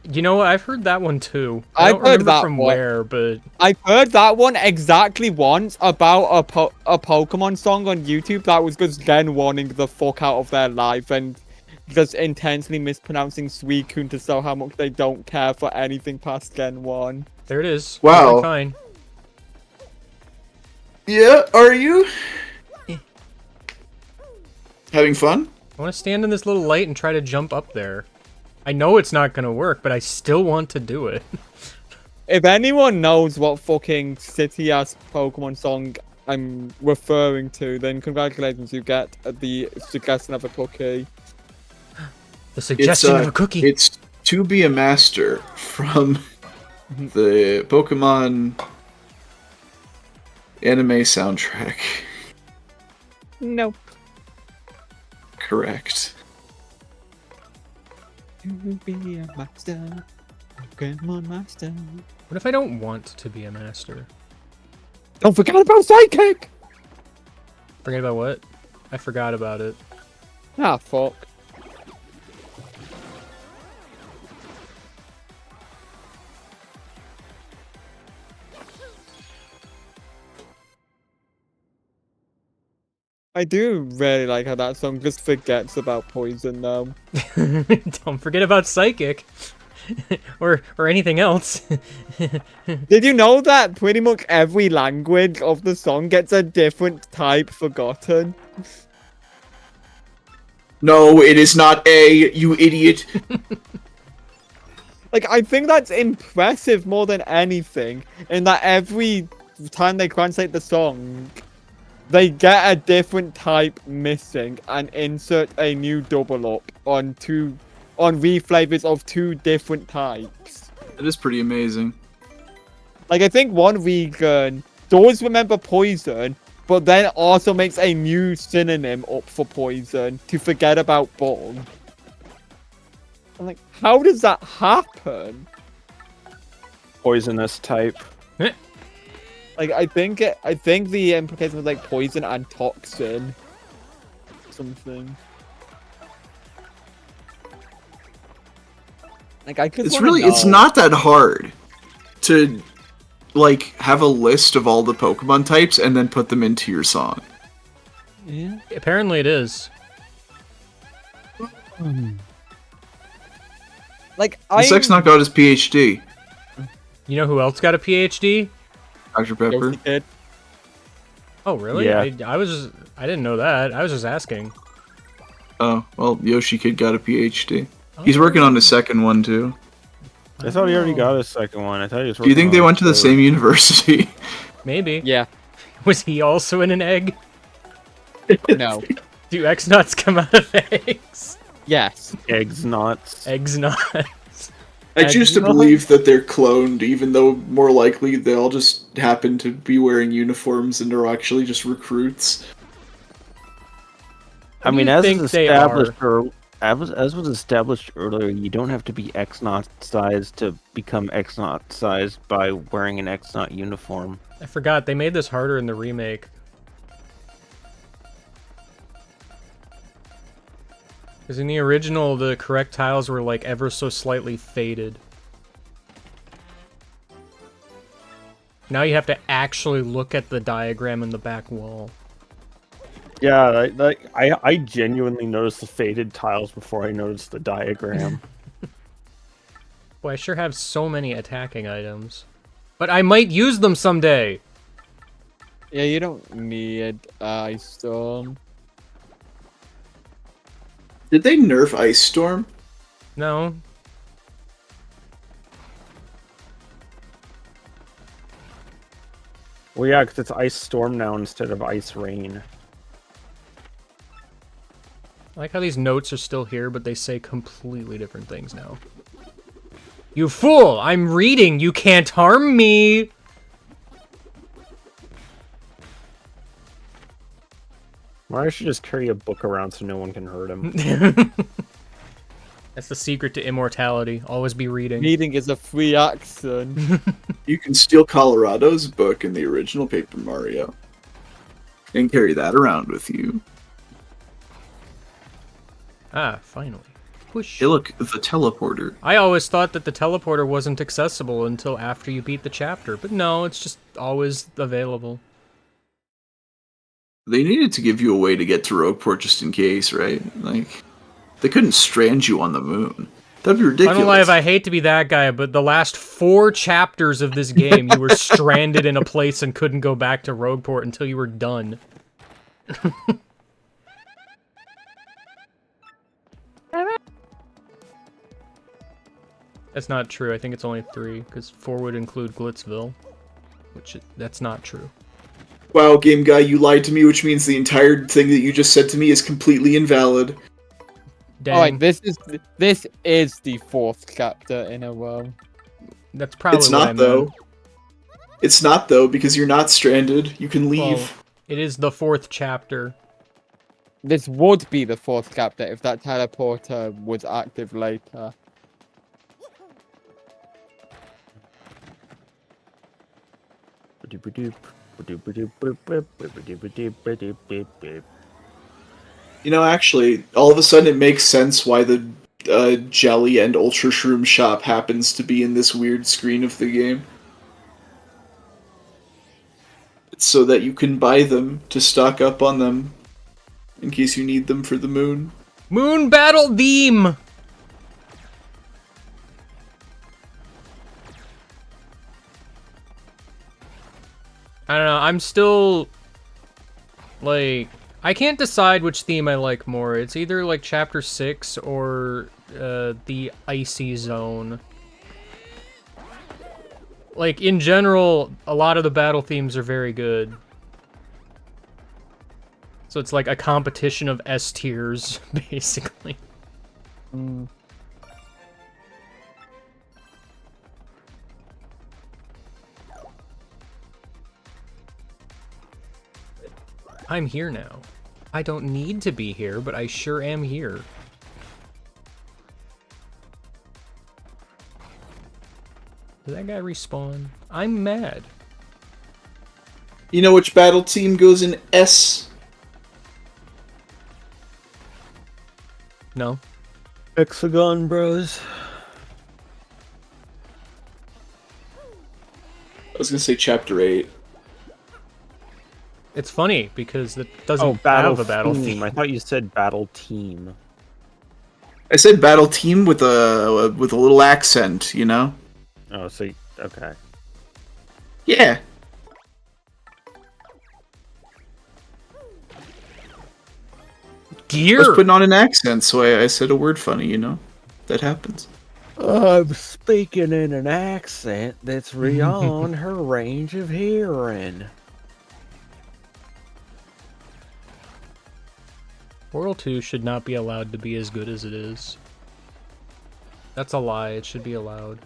You know what? I've heard that one too. I've don't heard remember that from one. where, but I've heard that one exactly once about a Pokemon song on YouTube that was just Gen 1ing the fuck out of their life and just intensely mispronouncing Suicune to show how much they don't care for anything past Gen 1. there it is. Wow. Totally fine. Yeah, are you? Having fun? I want to stand in this little light and try to jump up there. I know it's not gonna work, but I still want to do it. If anyone knows what fucking city-ass Pokemon song I'm referring to, then congratulations, you get the suggestion of a cookie. The suggestion of a cookie. It's To Be a Master from the Pokemon anime soundtrack. Nope. Correct. To be a master, Pokemon master. What if I don't want to be a master? Don't forget about Psychic! Forget about what? I forgot about it. Ah, fuck. I do really like how that song just forgets about poison, though. Don't forget about psychic. or anything else. Did you know that pretty much every language of the song gets a different type forgotten? No, it is not A, you idiot. Like, I think that's impressive more than anything, in that every time they translate the song, they get a different type missing and insert a new double up on reflavors of 2 different types. It is pretty amazing. Like, I think one region does remember poison, but then also makes a new synonym up for poison to forget about bug. I'm like, how does that happen? Poisonous type. Like, I think the implication was like poison and toxin. Something. Like, I could. It's not that hard to like have a list of all the Pokemon types and then put them into your song. Yeah. Apparently it is. Like, The Sex Not got his PhD. You know who else got a PhD? Dr. Pepper. Kid. Oh, really? Yeah. I didn't know that. I was just asking. Oh, well, Yoshi Kid got a PhD. He's working on his second one, too. I thought he already got his second one. I thought he was. Do you think they went to the same university? Maybe. Yeah. Was he also in an egg? No. Do X-Nuts come out of eggs? Yes. Eggs nuts. Eggs nuts. I choose to believe that they're cloned, even though more likely they all just happen to be wearing uniforms and are actually just recruits. I mean, you as think was they established as was established earlier, you don't have to be X-Naught size to become X-Naught size by wearing an X-Naught uniform. I forgot, they made this harder in the remake. Because in the original, the correct tiles were like ever so slightly faded. Now you have to actually look at the diagram in the back wall. Yeah, I genuinely noticed the faded tiles before I noticed the diagram. Boy, I sure have so many attacking items. But I might use them someday! Yeah, you don't need Ice Storm. Did they nerf Ice Storm? No. Well, yeah, because it's Ice Storm now instead of Ice Rain. I like how these notes are still here, but they say completely different things now. You fool! I'm reading! You can't harm me! Mario should just carry a book around so no one can hurt him. That's the secret to immortality. Always be reading. Reading is a free action. You can steal Colorado's book in the original Paper Mario and carry that around with you. Ah, finally. Whoosh. Hey, look, the teleporter. I always thought that the teleporter wasn't accessible until after you beat the chapter, but no, it's just always available. They needed to give you a way to get to Rogueport just in case, right? Like, they couldn't strand you on the moon. That'd be ridiculous. I don't lie if I hate to be that guy, but the last 4 chapters of this game, you were stranded in a place and couldn't go back to Rogueport until you were done. That's not true. I think it's only 3, because 4 would include Glitzville, that's not true. Wow, game guy, you lied to me, which means the entire thing that you just said to me is completely invalid. Dang. Alright, this is the 4th chapter in a row. That's probably It's what I not, though. meant. It's not, though, because you're not stranded. You can leave. Well, it is the 4th chapter. This would be the 4th chapter if that teleporter was active later. You know, actually, all of a sudden it makes sense why the Jelly and Ultra Shroom shop happens to be in this weird screen of the game. It's so that you can buy them to stock up on them in case you need them for the moon. Moon Battle Theme! I don't know, I'm still... like... I can't decide which theme I like more. It's either like Chapter 6 or the Icy Zone. Like, in general, a lot of the battle themes are very good. So it's like a competition of S tiers, basically. I'm here now. I don't need to be here, but I sure am here. Did that guy respawn? I'm mad. You know which battle team goes in S? No. Hexagon Bros. I was gonna say Chapter 8. It's funny because it doesn't battle have a battle theme. I thought you said battle team. I said battle team with a little accent, you know? Oh, so okay. Yeah. Gear! I was putting on an accent, so I said a word funny, you know? That happens. I'm speaking in an accent that's beyond her range of hearing. Portal 2 should not be allowed to be as good as it is. That's a lie, it should be allowed.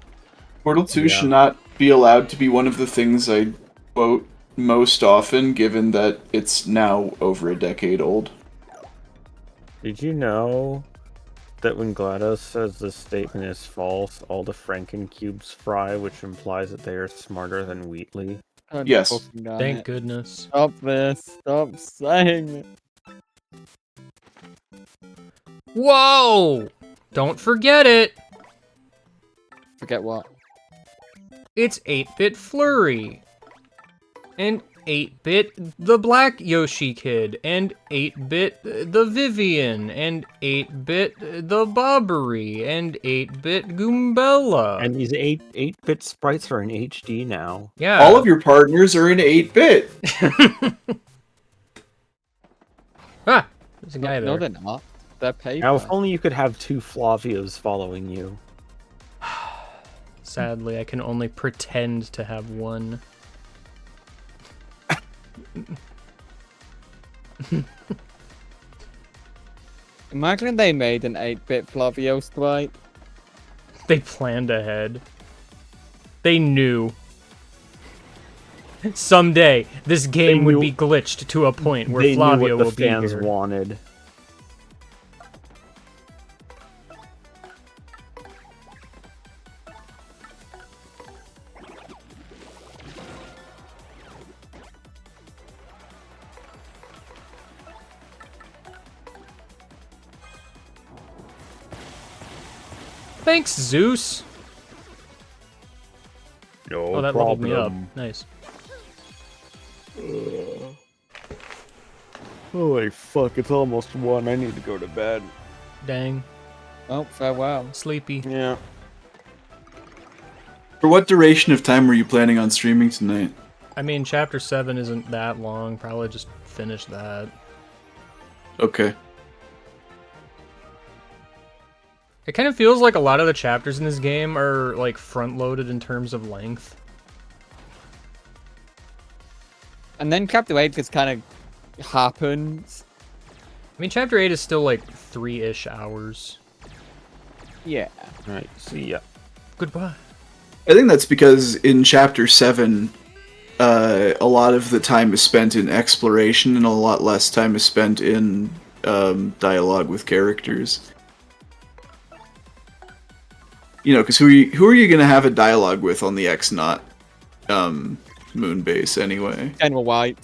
Portal 2 should not be allowed to be one of the things I quote most often, given that it's now over a decade old. Did you know that when GLaDOS says this statement is false, all the Franken-cubes fry, which implies that they are smarter than Wheatley? Yes. Thank goodness. Stop this. Stop saying it. Whoa! Don't forget it! Forget what? It's 8-Bit Flurry. And 8-Bit the Black Yoshi Kid. And 8-Bit the Vivian. And 8-Bit the Bobbery. And 8-Bit Goombella. And these 8-bit sprites are in HD now. Yeah. All of your partners are in 8-bit. Ah! There's a guy there. No, they're not. They're paper. Now, if only you could have 2 Flavios following you. Sadly, I can only pretend to have one. Imagine they made an 8-bit Flavio sprite. They planned ahead. They knew. Someday, this game would be glitched to a point where They Flavio knew what will the be fans here. wanted. Thanks, Zeus. No Oh, that leveled me up. Nice. Holy fuck, it's almost 1. I need to go to bed. Dang. Oh, farewell. Sleepy. Yeah. For what duration of time were you planning on streaming tonight? I mean, Chapter 7 isn't that long. Probably just finish that. Okay. It kind of feels like a lot of the chapters in this game are, like, front-loaded in terms of length. And then Chapter 8 just kind of happens. I mean, Chapter 8 is still, like, 3-ish hours. Yeah. Alright, see ya. Goodbye. I think that's because in Chapter 7, a lot of the time is spent in exploration and a lot less time is spent in dialogue with characters. You know, because who are you going to have a dialogue with on the X-Naught moon base anyway? General White.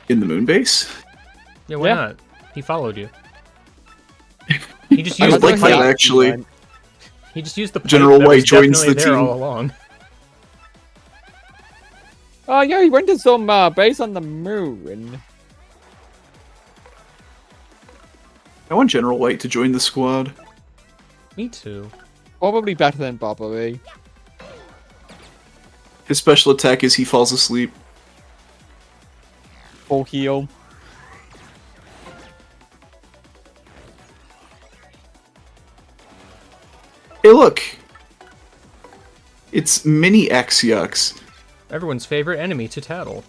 In the moon base? Yeah, why not? He followed you. He just I used would the like that, pipe. actually. He just used the pipe General that White was joins definitely the there team. all along. Oh, yeah, he went to some base on the moon. I want General White to join the squad. Me too. Probably better than Bobbery. His special attack is he falls asleep. Full heal. Hey, look! It's mini X Yucks. Everyone's favorite enemy to tattle.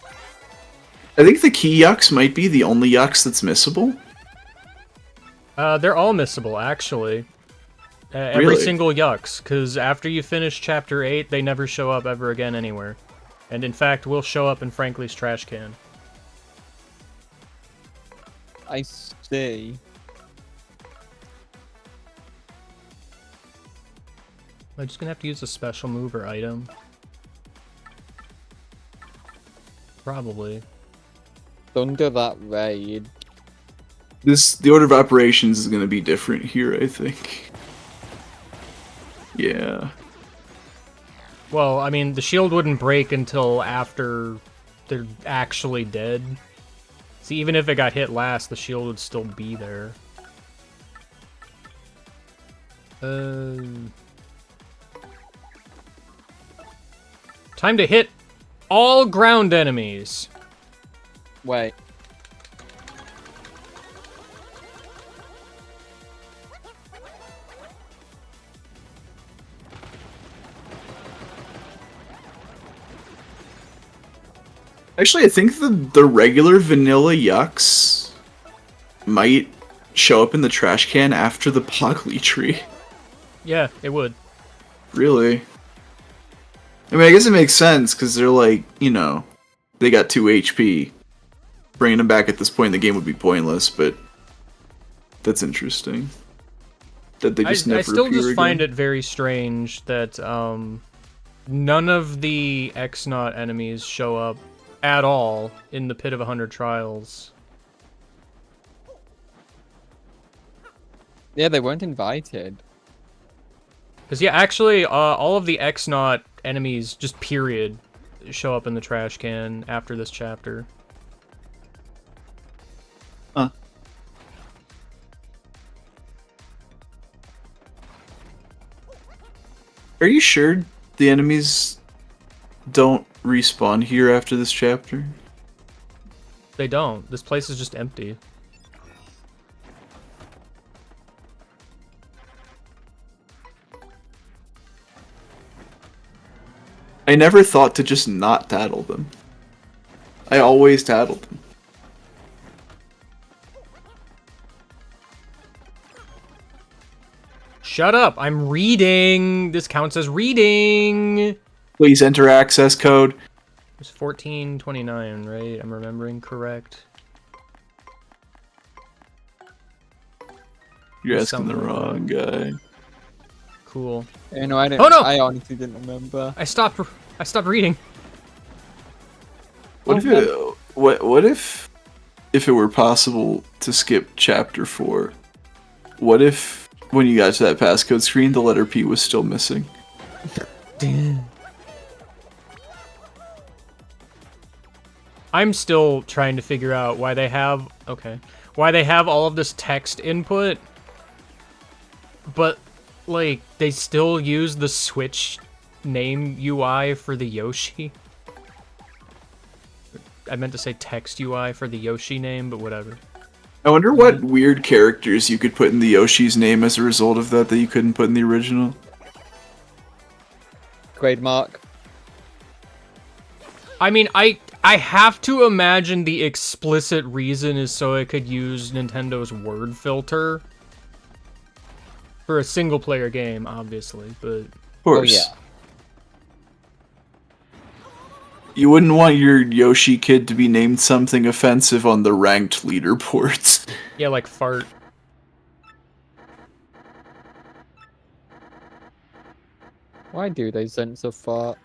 I think the key Yucks might be the only Yucks that's missable. They're all missable, actually. Every Really? single Yucks, because after you finish Chapter 8, they never show up ever again anywhere. And in fact, will show up in Frankly's trash can. I see. I'm just gonna have to use a special move or item. Probably. Thunder that raid. The order of operations is going to be different here, I think. Yeah. Well, I mean, the shield wouldn't break until after they're actually dead. See, even if it got hit last, the shield would still be there. Time to hit all ground enemies. Wait. Actually, I think the regular vanilla Yucks might show up in the trash can after the Pogly tree. Yeah, it would. Really? I mean, I guess it makes sense, because they're like, you know, they got 2 HP. Bringing them back at this point in the game would be pointless, but that's interesting. That they just never I still appear just find again. it very strange that none of the X-Naught enemies show up at all in the Pit of 100 Trials. Yeah, they weren't invited. Because, yeah, actually, all of the X-Naught enemies, just period, show up in the trash can after this chapter. Huh. Are you sure the enemies don't respawn here after this chapter? They don't. This place is just empty. I never thought to just not tattle them. I always tattled them. Shut up! I'm reading! This counts as reading! Please enter access code. It's 1429, right? I'm remembering correct. You're asking the wrong guy. Cool. You know, I didn't. Oh no! I honestly didn't remember. I stopped reading. What if what if it were possible to skip chapter 4? What if when you got to that passcode screen, the letter P was still missing. I'm still trying to figure out why they have why they have all of this text input, but like they still use the Switch name UI for the Yoshi. I meant to say text UI for the Yoshi name, but whatever. I wonder what weird characters you could put in the Yoshi's name as a result of that you couldn't put in the original. Trademark. I mean, I have to imagine the explicit reason is so I could use Nintendo's word filter for a single-player game, obviously, but... Of course. Oh, yeah. You wouldn't want your Yoshi kid to be named something offensive on the ranked leaderboards. Yeah, like fart. Why do they censor fart?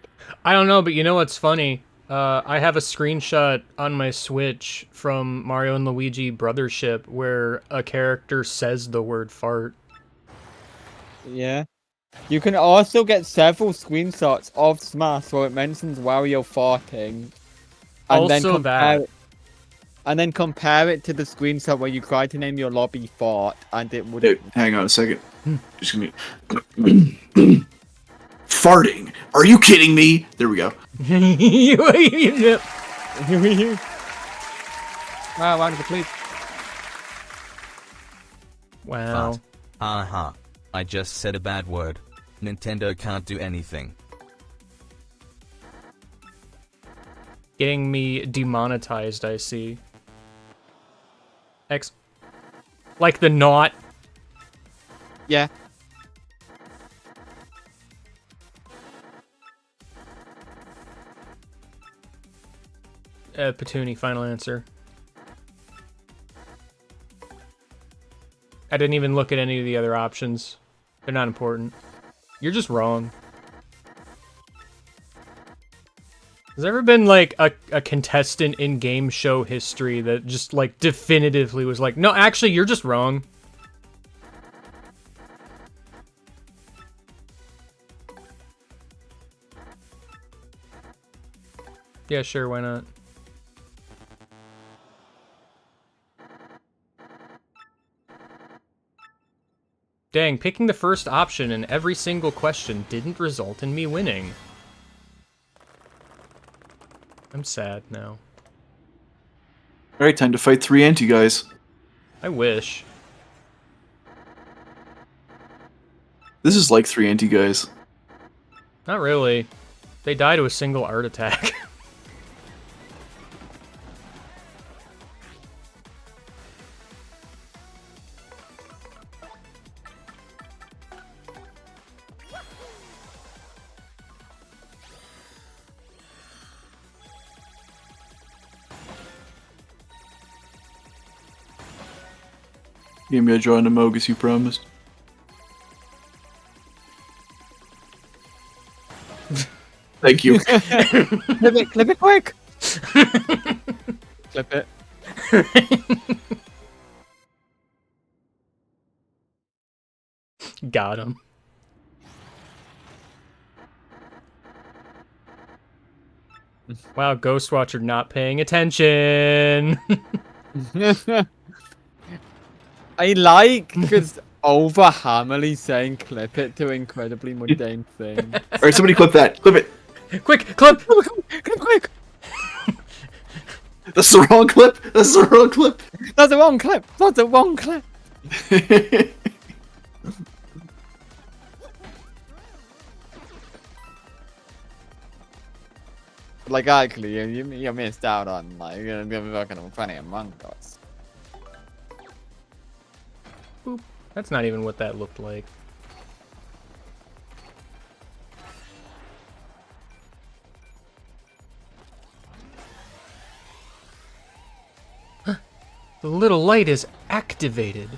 I don't know, but you know what's funny? I have a screenshot on my Switch from Mario and Luigi Brothership where a character says the word fart. Yeah. You can also get several screenshots of Smash where it mentions Wario farting. And then Also compare that. it, and then compare it to the screenshot where you try to name your lobby fart and it would. Dude, hang on a second. Just gonna... Farting? Are you kidding me? There we go. Wow, round of applause. Wow. Aha. I just said a bad word. Nintendo can't do anything. Getting me demonetized, I see. Like the not. Yeah. Petuni, final answer. I didn't even look at any of the other options. They're not important. You're just wrong. Has there ever been, like, a contestant in game show history that just, like, definitively was like, no, actually, you're just wrong? Yeah, sure, why not? Dang, picking the first option in every single question didn't result in me winning. I'm sad now. Alright, time to fight 3 anti-guys. I wish. This is like 3 anti-guys. Not really. They die to a single art attack. Give me a draw on Amogus, you promised. Thank you. Clip it quick! Clip it. Got him. Wow, Ghostwatcher not paying attention. I like because over Hammerly saying clip it to incredibly mundane things. Alright, somebody clip that. Clip it. Quick, clip! Clip quick! That's the wrong clip. That's the wrong clip. That's the wrong clip. That's the wrong clip. Like actually, you missed out on like you're gonna be fucking funny Among Us. Boop. That's not even what that looked like. The little light is activated.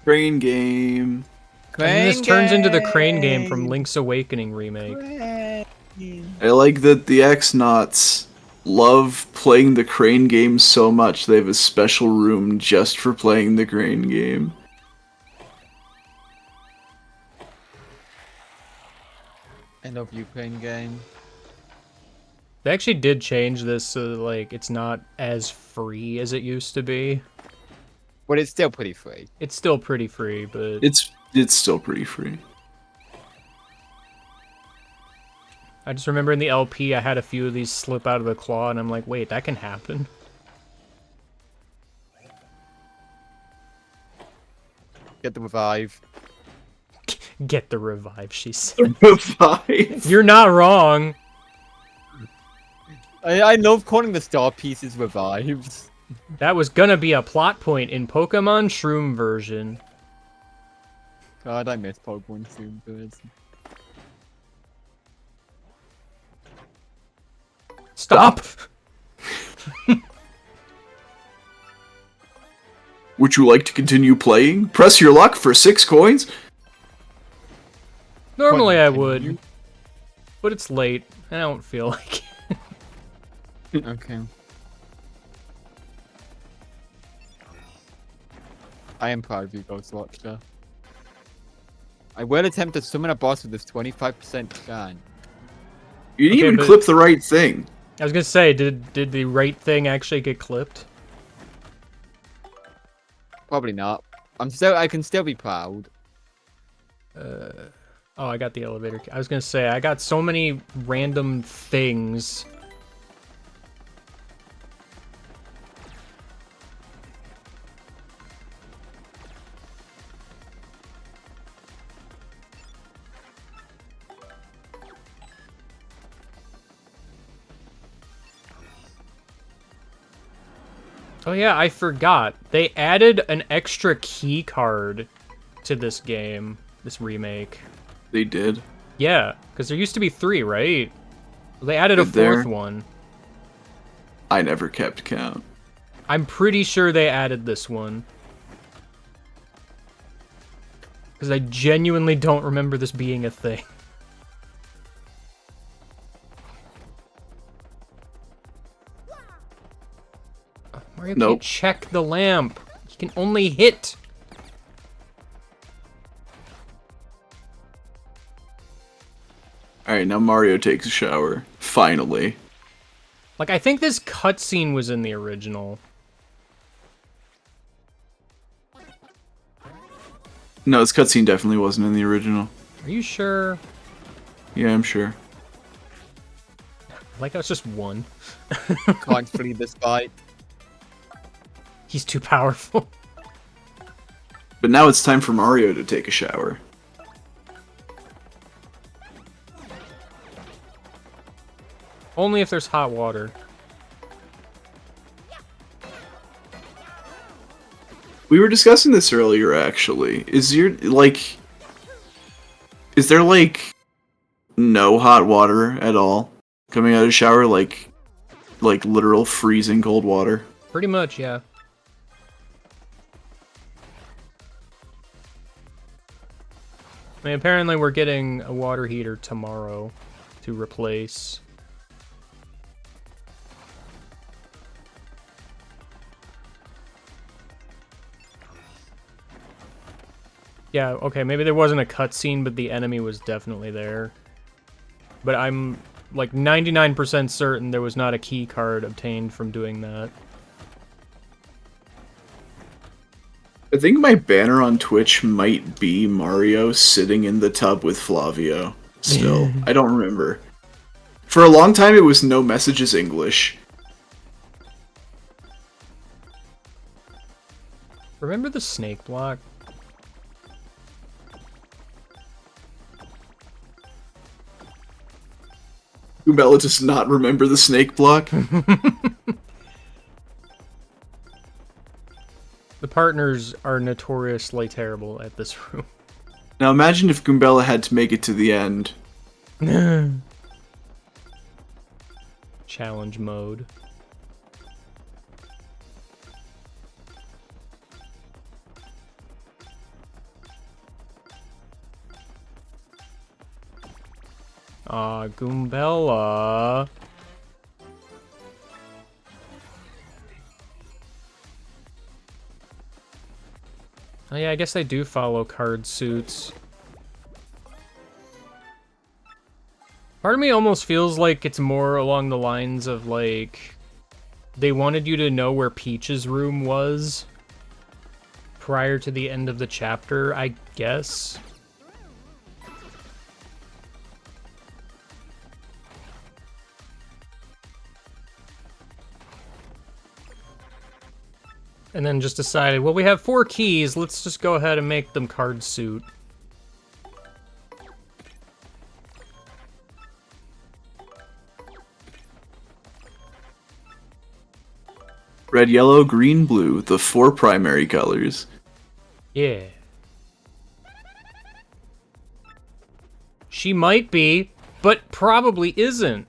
Crane game. And this turns into the Crane game from Link's Awakening remake. I like that the X-Nauts love playing the crane game so much. They have a special room just for playing the crane game. I love you playing game. They actually did change this so that, like, it's not as free as it used to be. But it's still pretty free. It's still pretty free, but... It's still pretty free. I just remember in the LP I had a few of these slip out of the claw, and I'm like, wait, that can happen? Get the revive. Get the revive, she said. Revive? You're not wrong! I love calling the star pieces revives. That was gonna be a plot point in Pokemon Shroom version. God, I miss Pokemon Shroom version. Stop! Would you like to continue playing? Press your luck for 6 coins? Normally I would. But it's late. I don't feel like it. Okay. I am proud of you, Ghost Watcher. I will attempt to summon a boss with this 25% chance. You didn't even clip the right thing. I was gonna say, did the right thing actually get clipped? Probably not. I can still be proud. Oh, I got the elevator. I was gonna say, I got so many random things. Oh yeah, I forgot. They added an extra key card to this game, this remake. They did? Yeah, because there used to be 3, right? They added a 4th one. I never kept count. I'm pretty sure they added this one. Because I genuinely don't remember this being a thing. Mario can't check the lamp. He can only hit. Alright, now Mario takes a shower. Finally. Like, I think this cutscene was in the original. No, this cutscene definitely wasn't in the original. Are you sure? Yeah, I'm sure. Like, that's just one. Can't flee this fight. He's too powerful. But now it's time for Mario to take a shower. Only if there's hot water. We were discussing this earlier, actually. Is there, like, no hot water at all coming out of the shower? Like literal freezing cold water? Pretty much, yeah. I mean, apparently we're getting a water heater tomorrow to replace. Yeah, okay, maybe there wasn't a cutscene, but the enemy was definitely there. But I'm, like, 99% certain there was not a key card obtained from doing that. I think my banner on Twitch might be Mario sitting in the tub with Flavio. Still, I don't remember. For a long time, it was no messages English. Remember the snake block? Umella does not remember the snake block. The partners are notoriously terrible at this room. Now imagine if Goombella had to make it to the end. Challenge mode. Goombella. Oh yeah, I guess they do follow card suits. Part of me almost feels like it's more along the lines of, like, they wanted you to know where Peach's room was prior to the end of the chapter, I guess. And then just decided, well, we have 4 keys, let's just go ahead and make them card suit. Red, yellow, green, blue, the 4 primary colors. Yeah. She might be, but probably isn't.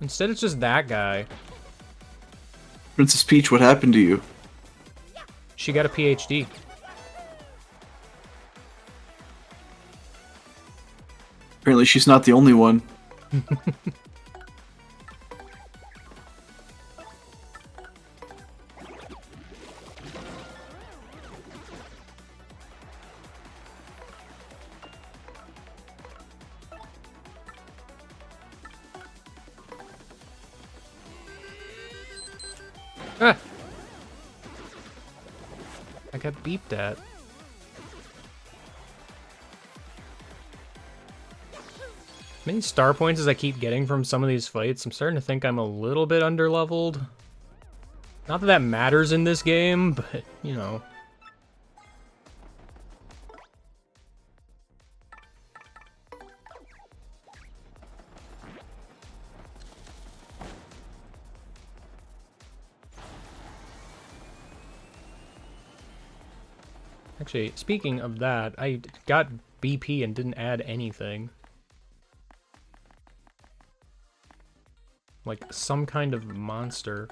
Instead, it's just that guy. Princess Peach, what happened to you? She got a PhD. Apparently she's not the only one. Ah! I got beeped at. Many star points as I keep getting from some of these fights, I'm starting to think I'm a little bit underleveled. Not that that matters in this game, but, you know. Actually, speaking of that, I got BP and didn't add anything. Like some kind of monster.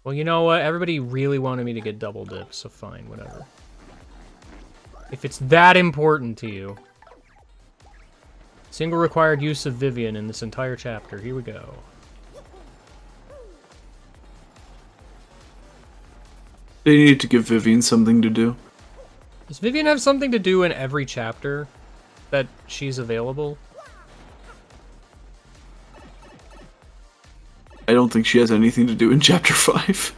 Well, you know what? Everybody really wanted me to get double dip, so fine, whatever. If it's that important to you. Single required use of Vivian in this entire chapter. Here we go. They needed to give Vivian something to do. Does Vivian have something to do in every chapter that she's available? I don't think she has anything to do in Chapter 5.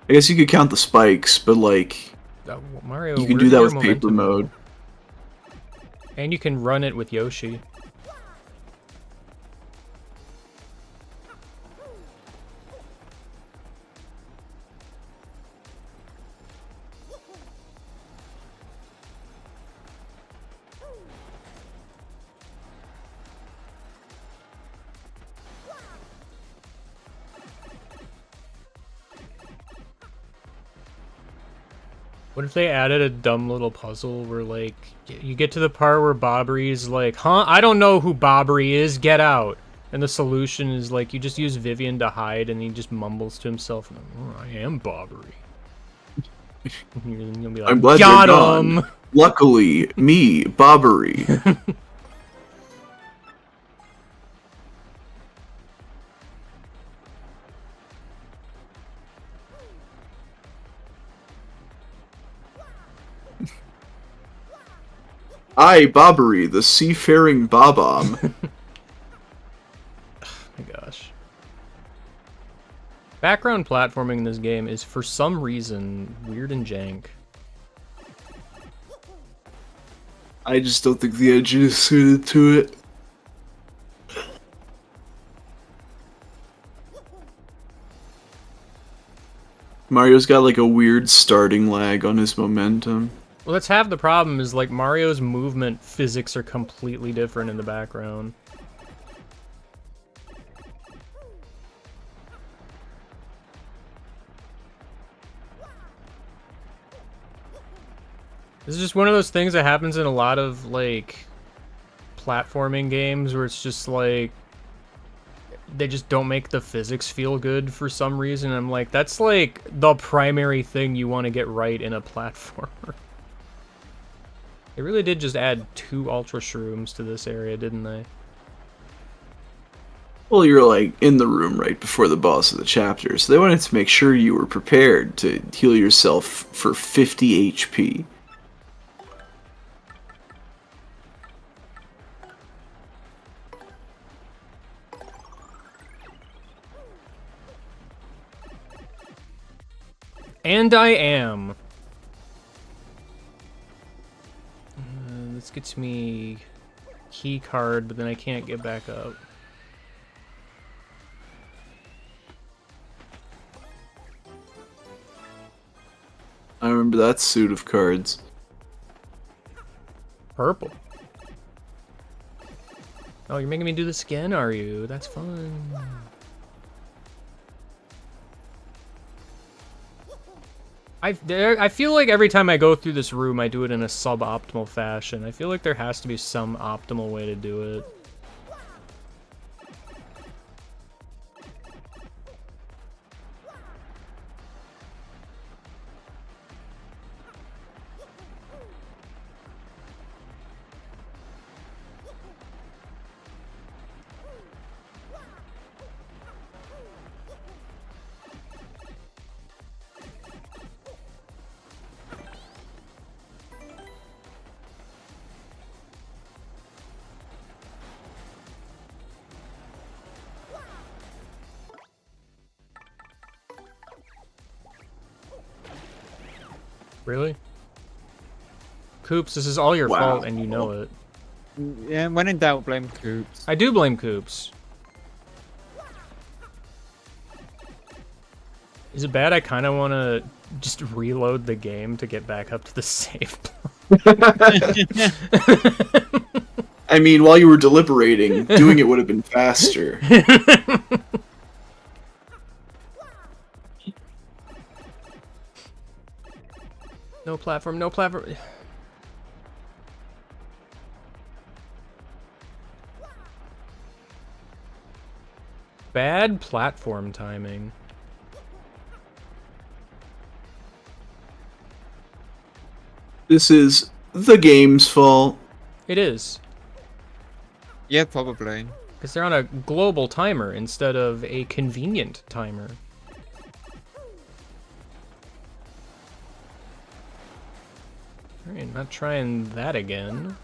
I guess you could count the spikes, but like... Mario, you can do that with paper mode. And you can run it with Yoshi. What if they added a dumb little puzzle where, like, you get to the part where Bobbery's like, huh? I don't know who Bobbery is, get out. And the solution is, like, you just use Vivian to hide, and he just mumbles to himself, oh, I am Bobbery. And you'll be like, I'm glad got you're him! gone. Luckily, me, Bobbery. I, Bobbery, the seafaring Bob-omb. Oh my gosh. Background platforming in this game is, for some reason, weird and jank. I just don't think the engine is suited to it. Mario's got like a weird starting lag on his momentum. Well, that's half the problem, is like Mario's movement physics are completely different in the background. This is just one of those things that happens in a lot of, like, platforming games where it's just like, they just don't make the physics feel good for some reason. I'm like, that's like the primary thing you want to get right in a platformer. They really did just add 2 Ultra Shrooms to this area, didn't they? Well, you're like in the room right before the boss of the chapter, so they wanted to make sure you were prepared to heal yourself for 50 HP. And I am. This gets me key card, but then I can't get back up. I remember that suit of cards. Purple. Oh, you're making me do this again, are you? That's fun. I feel like every time I go through this room, I do it in a suboptimal fashion. I feel like there has to be some optimal way to do it. Really? Coops, this is all your fault and you know it. Yeah, when in doubt, blame Coops. I do blame Coops. Is it bad I kind of want to just reload the game to get back up to the save I mean, while you were deliberating, doing it would have been faster. No platform, no platform. Bad platform timing. This is the game's fault. It is. Yeah, probably. Because they're on a global timer instead of a convenient timer. Alright, not trying that again.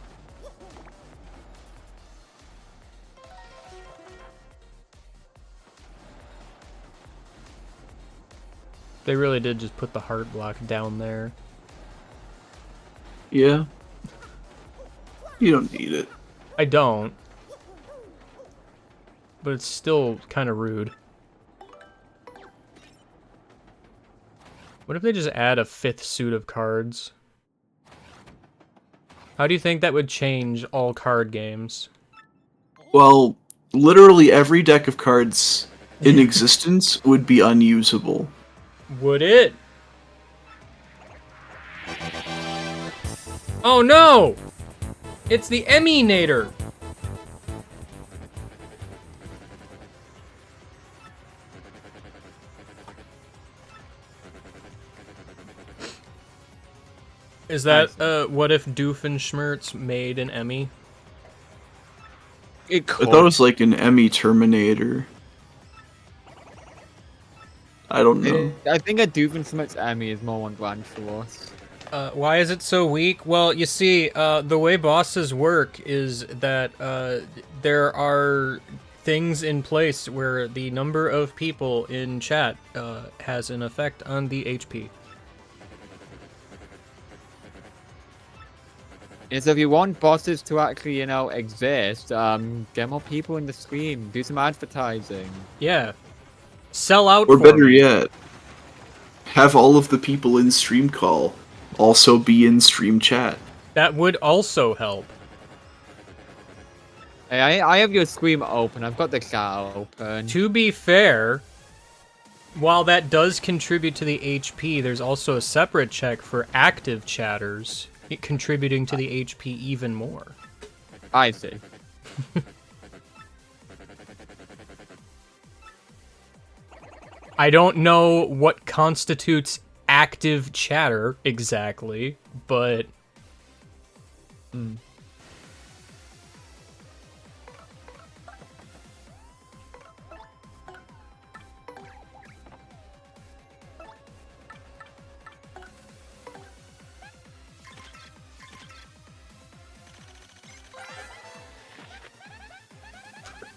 They really did just put the heart block down there. Yeah. You don't need it. I don't. But it's still kind of rude. What if they just add a 5th suit of cards? How do you think that would change all card games? Well, literally every deck of cards in existence would be unusable. Would it? Oh no! It's the Emmy-nator! Is that, what if Doofenshmirtz made an Emmy? It could. I thought it was like an Emmy Terminator. I don't know. I think a Doofenshmirtz Emmy is more on brand for us. Why is it so weak? Well, you see, the way bosses work is that there are things in place where the number of people in chat has an effect on the HP. And so if you want bosses to actually, you know, exist, get more people in the stream, do some advertising. Yeah. Sell out Or for better me. yet, have all of the people in stream call also be in stream chat. That would also help. Hey, I have your stream open, I've got the chat open. To be fair, while that does contribute to the HP, there's also a separate check for active chatters, contributing to the HP even more. I see. I don't know what constitutes active chatter exactly, but...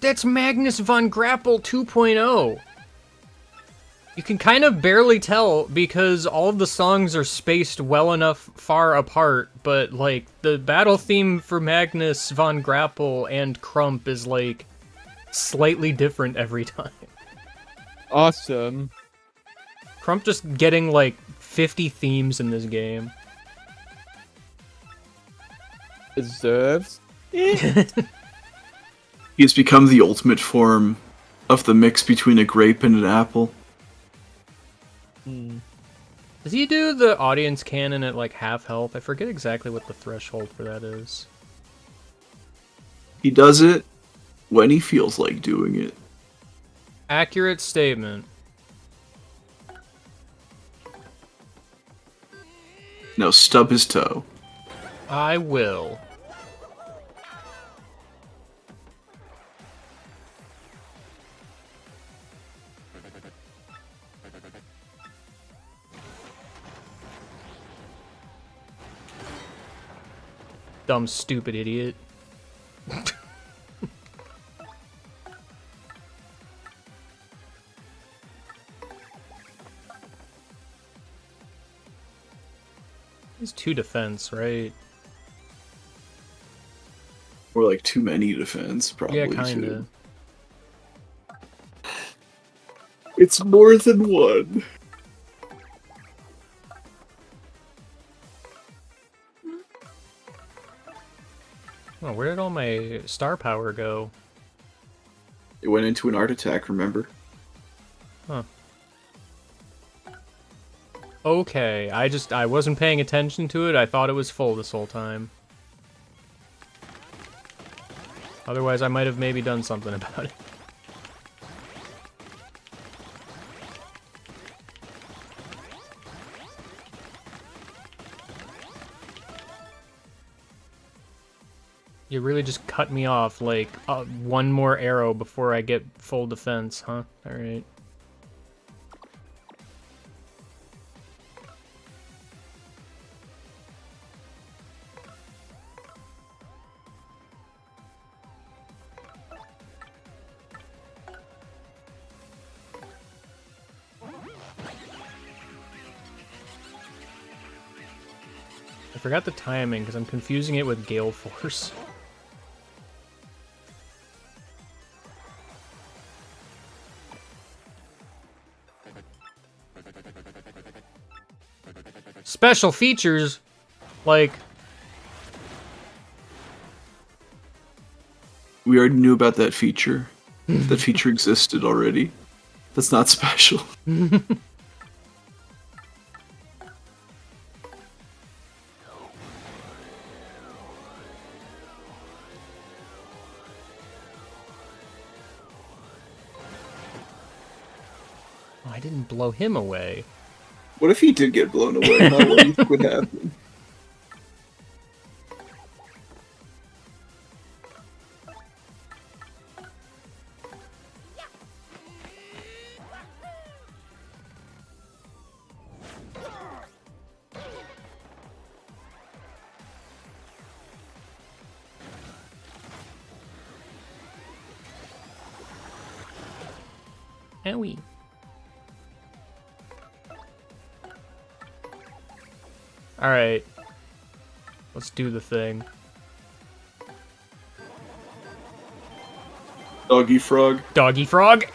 That's Magnus von Grapple 2.0. You can kind of barely tell because all of the songs are spaced well enough far apart, but like the battle theme for Magnus von Grapple and Crump is like slightly different every time. Awesome. Crump just getting like 50 themes in this game. Deserves. He has become the ultimate form of the mix between a grape and an apple. Does he do the audience cannon at like half health? I forget exactly what the threshold for that is. He does it when he feels like doing it. Accurate statement. Now stub his toe. I will. Dumb, stupid idiot. He's 2 defense, right? Or like too many defense, probably. Yeah, kinda. Too. It's more than one. Oh, where did all my star power go? It went into an art attack, remember? Huh. Okay, I wasn't paying attention to it. I thought it was full this whole time. Otherwise, I might have maybe done something about it. You really just cut me off, like, one more arrow before I get full defense, huh? Alright. I forgot the timing, because I'm confusing it with Gale Force. Special features, like... We already knew about that feature. That feature existed already. That's not special. Oh, I didn't blow him away. What if he did get blown away? How what do you think would happen? Owie. Alright. Let's do the thing. Doggy frog. Doggy frog!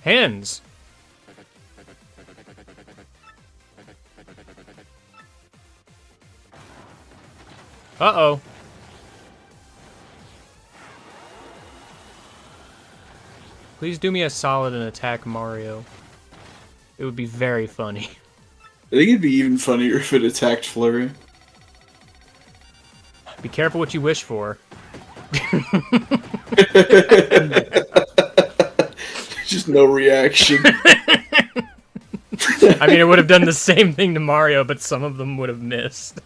Hands! Uh-oh. Please do me a solid and attack Mario. It would be very funny. I think it'd be even funnier if it attacked Flurry. Be careful what you wish for. Just no reaction. I mean, it would have done the same thing to Mario, but some of them would have missed.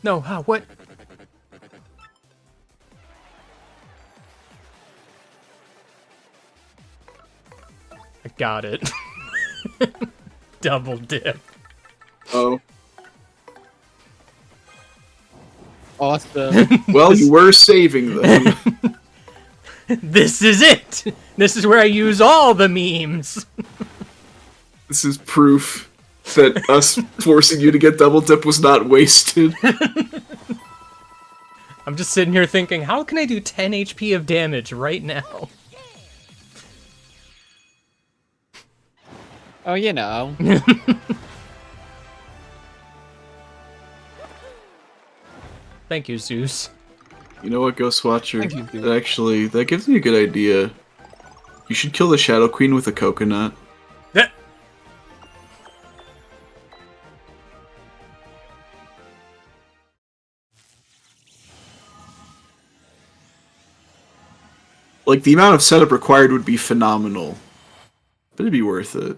No, how? What? I got it. Double dip. Oh. Awesome. Well, you were saving them. This is it! This is where I use all the memes! This is proof that us forcing you to get double dip was not wasted. I'm just sitting here thinking, how can I do 10 HP of damage right now? Oh, you know. Thank you, Zeus. You know what, Ghost Watcher? Thank you, dude. Actually, that gives me a good idea. You should kill the Shadow Queen with a coconut. Like, the amount of setup required would be phenomenal. But it'd be worth it.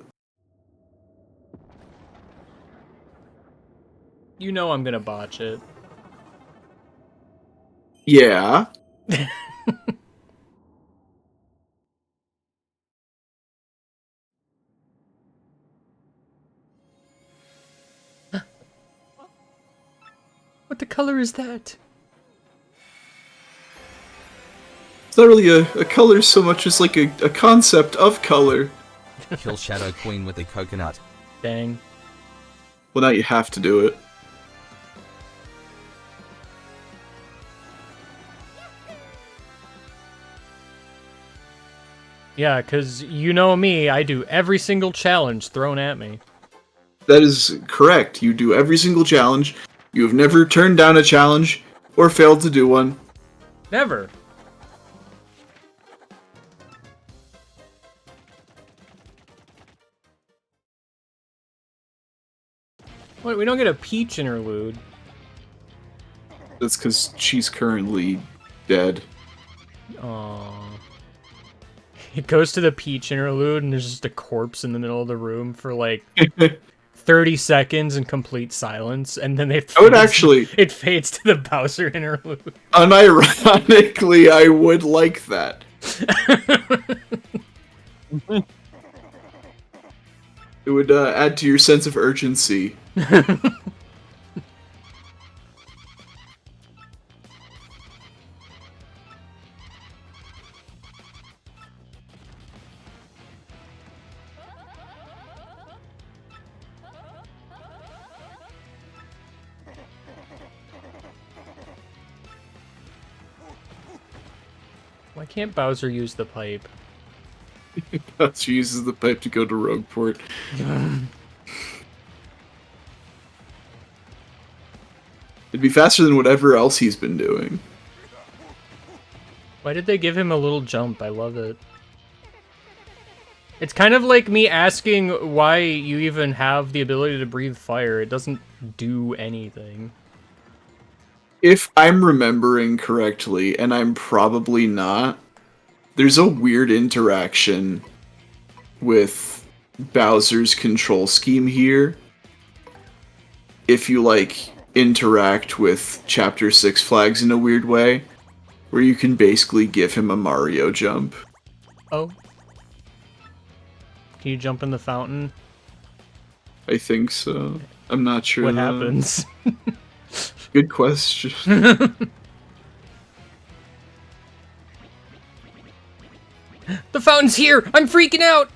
You know I'm gonna botch it. Yeah. What the color is that? It's not really a color so much as like a concept of color. Kill Shadow Queen with a coconut. Dang. Well, now you have to do it. Yeah, because you know me, I do every single challenge thrown at me. That is correct. You do every single challenge. You have never turned down a challenge or failed to do one. Never. What, we don't get a Peach interlude. That's because she's currently dead. Aww. It goes to the Peach interlude and there's just a corpse in the middle of the room for like 30 seconds in complete silence, and then it fades to the Bowser interlude. Unironically, I would like that. It would add to your sense of urgency. Why can't Bowser use the pipe? Bowser uses the pipe to go to Rogueport. It'd be faster than whatever else he's been doing. Why did they give him a little jump? I love it. It's kind of like me asking why you even have the ability to breathe fire. It doesn't do anything. If I'm remembering correctly, and I'm probably not, there's a weird interaction with Bowser's control scheme here. If you, like, interact with Chapter 6 flags in a weird way, where you can basically give him a Mario jump. Oh. Can you jump in the fountain? I think so. I'm not sure. What happens? Good question. The fountain's here! I'm freaking out!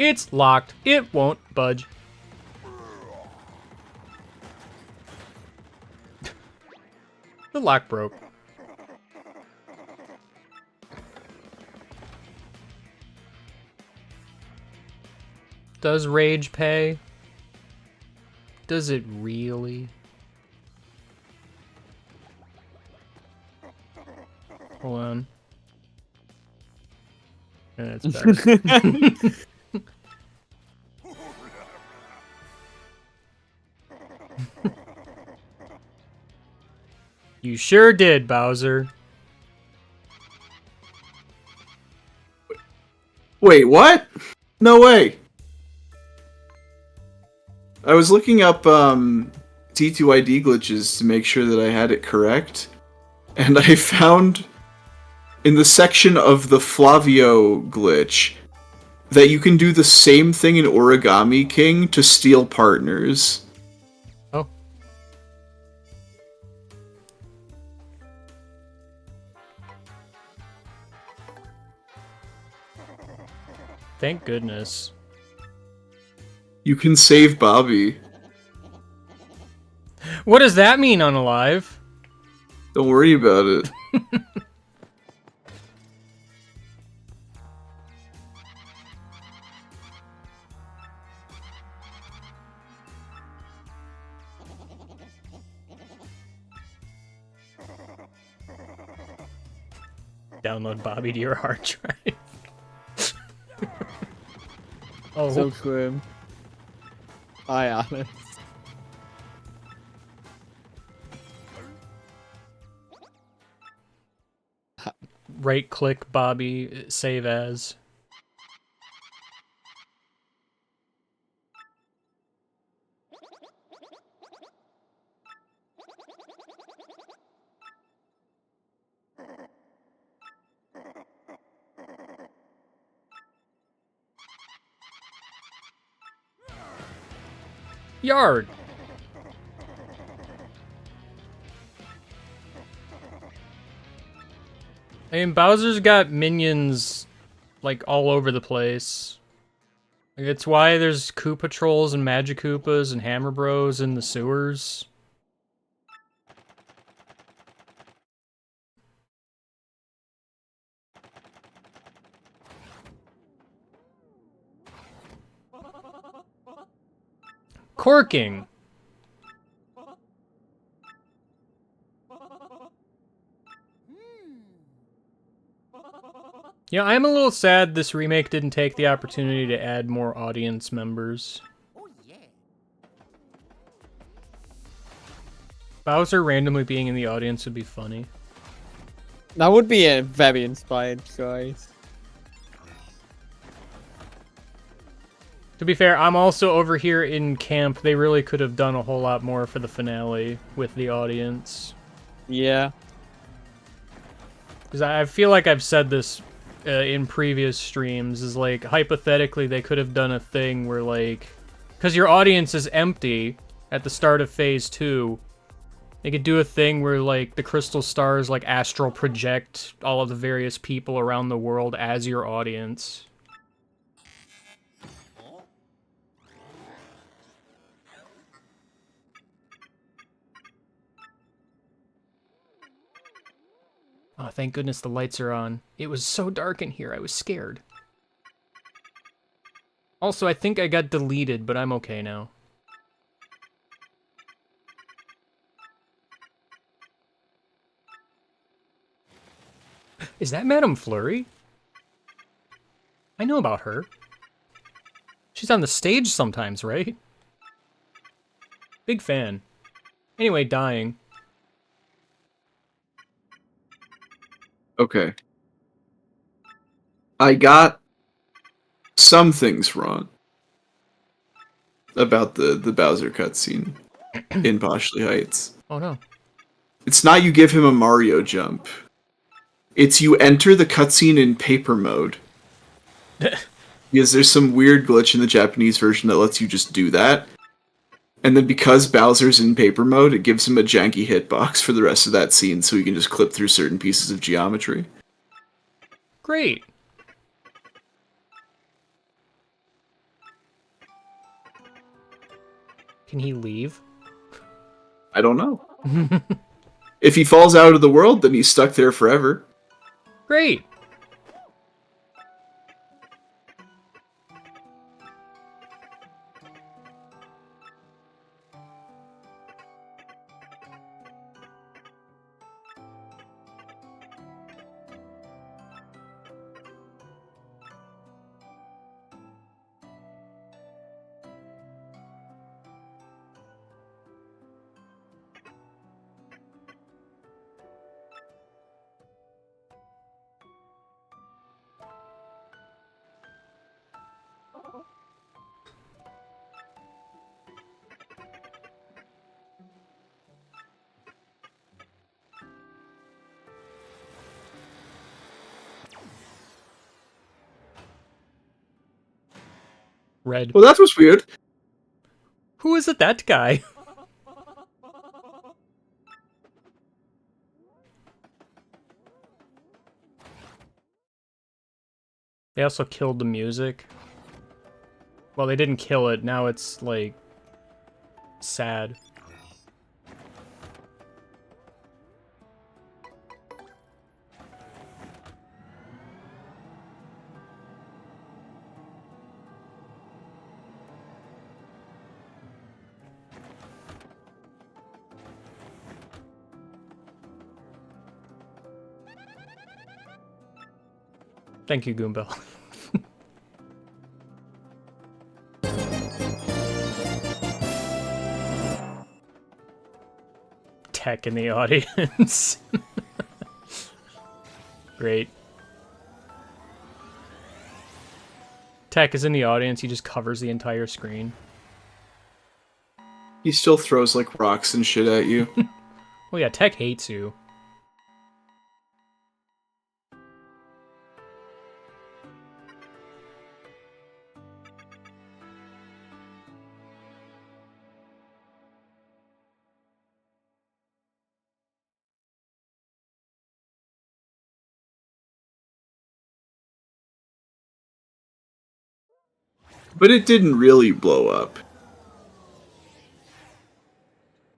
It's locked. It won't budge. The lock broke. Does rage pay? Does it really? Hold on. Yeah, that's better. You sure did, Bowser. Wait, what? No way. I was looking up T2ID glitches to make sure that I had it correct, and I found in the section of the Flavio glitch that you can do the same thing in Origami King to steal partners. Oh. Thank goodness. You can save Bobby. What does that mean, Unalive? Don't worry about it. Download Bobby to your hard drive. Oh. So grim. Hi, Alice. Right click Bobby, save as. Yard. I mean, Bowser's got minions, like, all over the place. Like, it's why there's Koopa Trolls and Magic Koopas and Hammer Bros in the sewers. Corking. Yeah, I'm a little sad this remake didn't take the opportunity to add more audience members. Bowser randomly being in the audience would be funny. That would be a very inspired choice. To be fair, I'm also over here in camp. They really could have done a whole lot more for the finale with the audience. Yeah. Because I feel like I've said this in previous streams, is like, hypothetically, they could have done a thing where, like, because your audience is empty at the start of Phase 2, they could do a thing where, like, the crystal stars, like, astral project all of the various people around the world as your audience. Oh, thank goodness the lights are on. It was so dark in here, I was scared. Also, I think I got deleted, but I'm okay now. Is that Madame Flurry? I know about her. She's on the stage sometimes, right? Big fan. Anyway, dying. Okay. I got some things wrong about the Bowser cutscene in Poshley Heights. Oh no. It's not you give him a Mario jump. It's you enter the cutscene in paper mode. Because there's some weird glitch in the Japanese version that lets you just do that. And then because Bowser's in paper mode, it gives him a janky hitbox for the rest of that scene so he can just clip through certain pieces of geometry. Great. Can he leave? I don't know. If he falls out of the world, then he's stuck there forever. Great. Red. Well, that was weird. Who is it, that guy? They also killed the music. Well, they didn't kill it. Now it's, like, sad. Thank you, Goombell. Tech in the audience. Great. Tech is in the audience, he just covers the entire screen. He still throws, like, rocks and shit at you. Well, yeah, Tech hates you. But it didn't really blow up.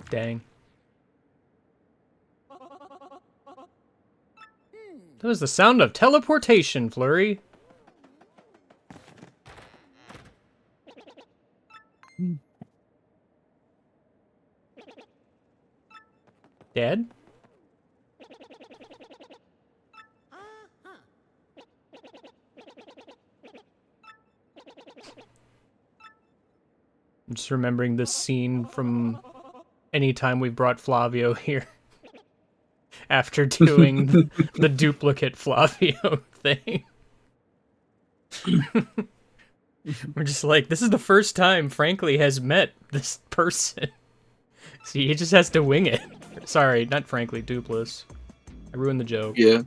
Dang. That was the sound of teleportation, Flurry. Dead? I'm just remembering this scene from any time we've brought Flavio here. After doing the duplicate Flavio thing. We're just like, this is the first time Frankly has met this person. So he just has to wing it. Sorry, not Frankly, Dupless. I ruined the joke. Yeah.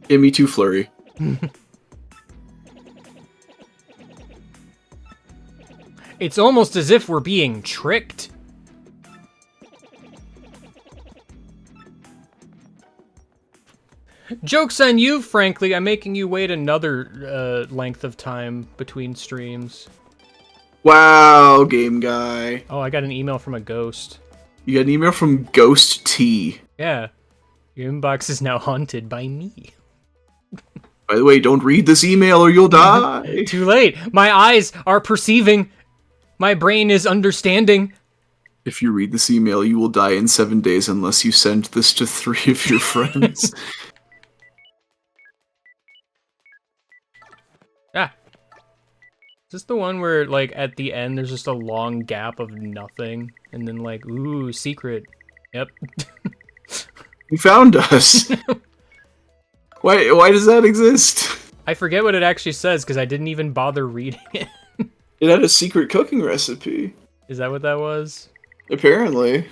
Yeah, me too, Flurry. It's almost as if we're being tricked. Joke's on you, Frankly. I'm making you wait another length of time between streams. Wow, game guy. Oh, I got an email from a ghost. You got an email from Ghost T. Yeah. Your inbox is now haunted by me. By the way, don't read this email or you'll die. Too late. My eyes are perceiving. My brain is understanding. If you read this email, you will die in 7 days unless you send this to 3 of your friends. Ah. Is this the one where, like, at the end there's just a long gap of nothing? And then, like, ooh, secret. Yep. You found us. Why does that exist? I forget what it actually says because I didn't even bother reading it. It had a secret cooking recipe. Is that what that was? Apparently.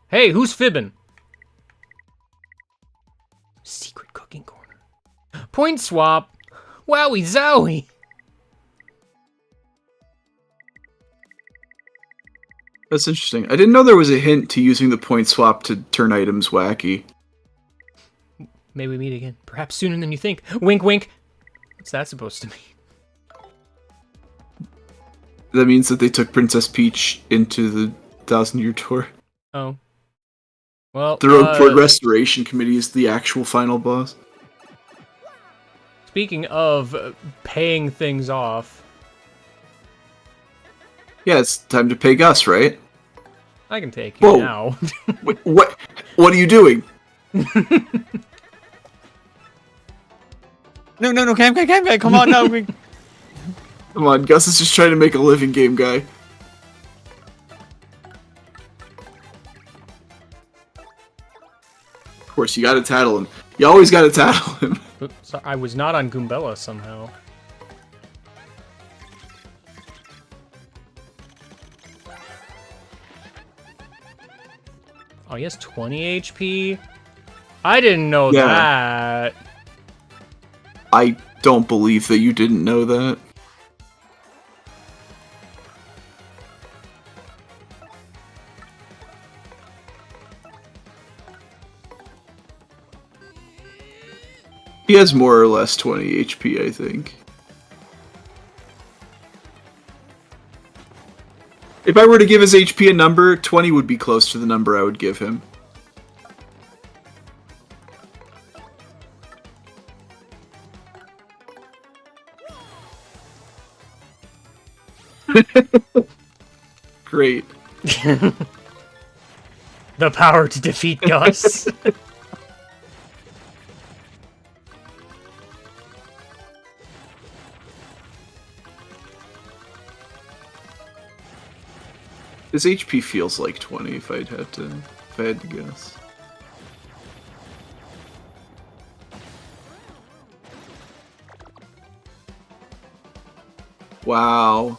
Hey, who's fibbing? Secret cooking corner. Point swap. Wowie zowie. That's interesting. I didn't know there was a hint to using the point swap to turn items wacky. May we meet again, perhaps sooner than you think. Wink, wink. What's that supposed to mean? That means that they took Princess Peach into the 1,000-year tour. Oh. Well, The Rogue Port Restoration Committee is the actual final boss. Speaking of paying things off... Yeah, it's time to pay Gus, right? I can take you now. Wait, what are you doing? No, Cam, come on, no. Come on, Gus is just trying to make a living, game guy. Of course, you gotta tattle him. You always gotta tattle him. Oops, I was not on Goombella somehow. Oh, he has 20 HP? I didn't know that. I don't believe that you didn't know that. He has more or less 20 HP, I think. If I were to give his HP a number, 20 would be close to the number I would give him. Great. The power to defeat Gus. His HP feels like 20 if I had to guess. Wow.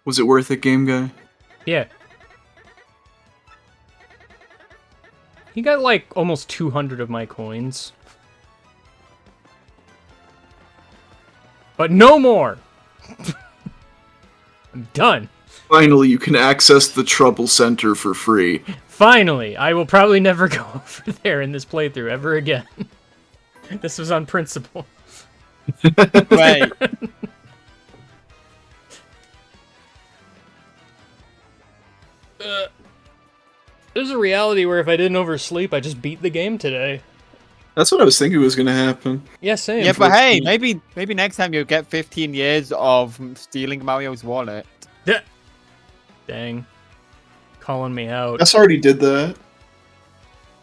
Was it worth it, game guy? Yeah. He got like almost 200 of my coins. But no more! I'm done. Finally, you can access the Trouble Center for free. Finally! I will probably never go over there in this playthrough ever again. This was on principle. Right. There's a reality where if I didn't oversleep, I just beat the game today. That's what I was thinking was going to happen. Yeah, same. Yeah, but hey, maybe next time you'll get 15 years of stealing Mario's wallet. Yeah. Dang. Calling me out. Gus already did that.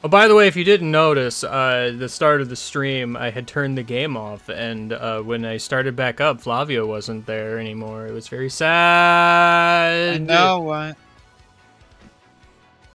Oh, by the way, if you didn't notice, the start of the stream, I had turned the game off, and when I started back up, Flavio wasn't there anymore. It was very sad. I know, what?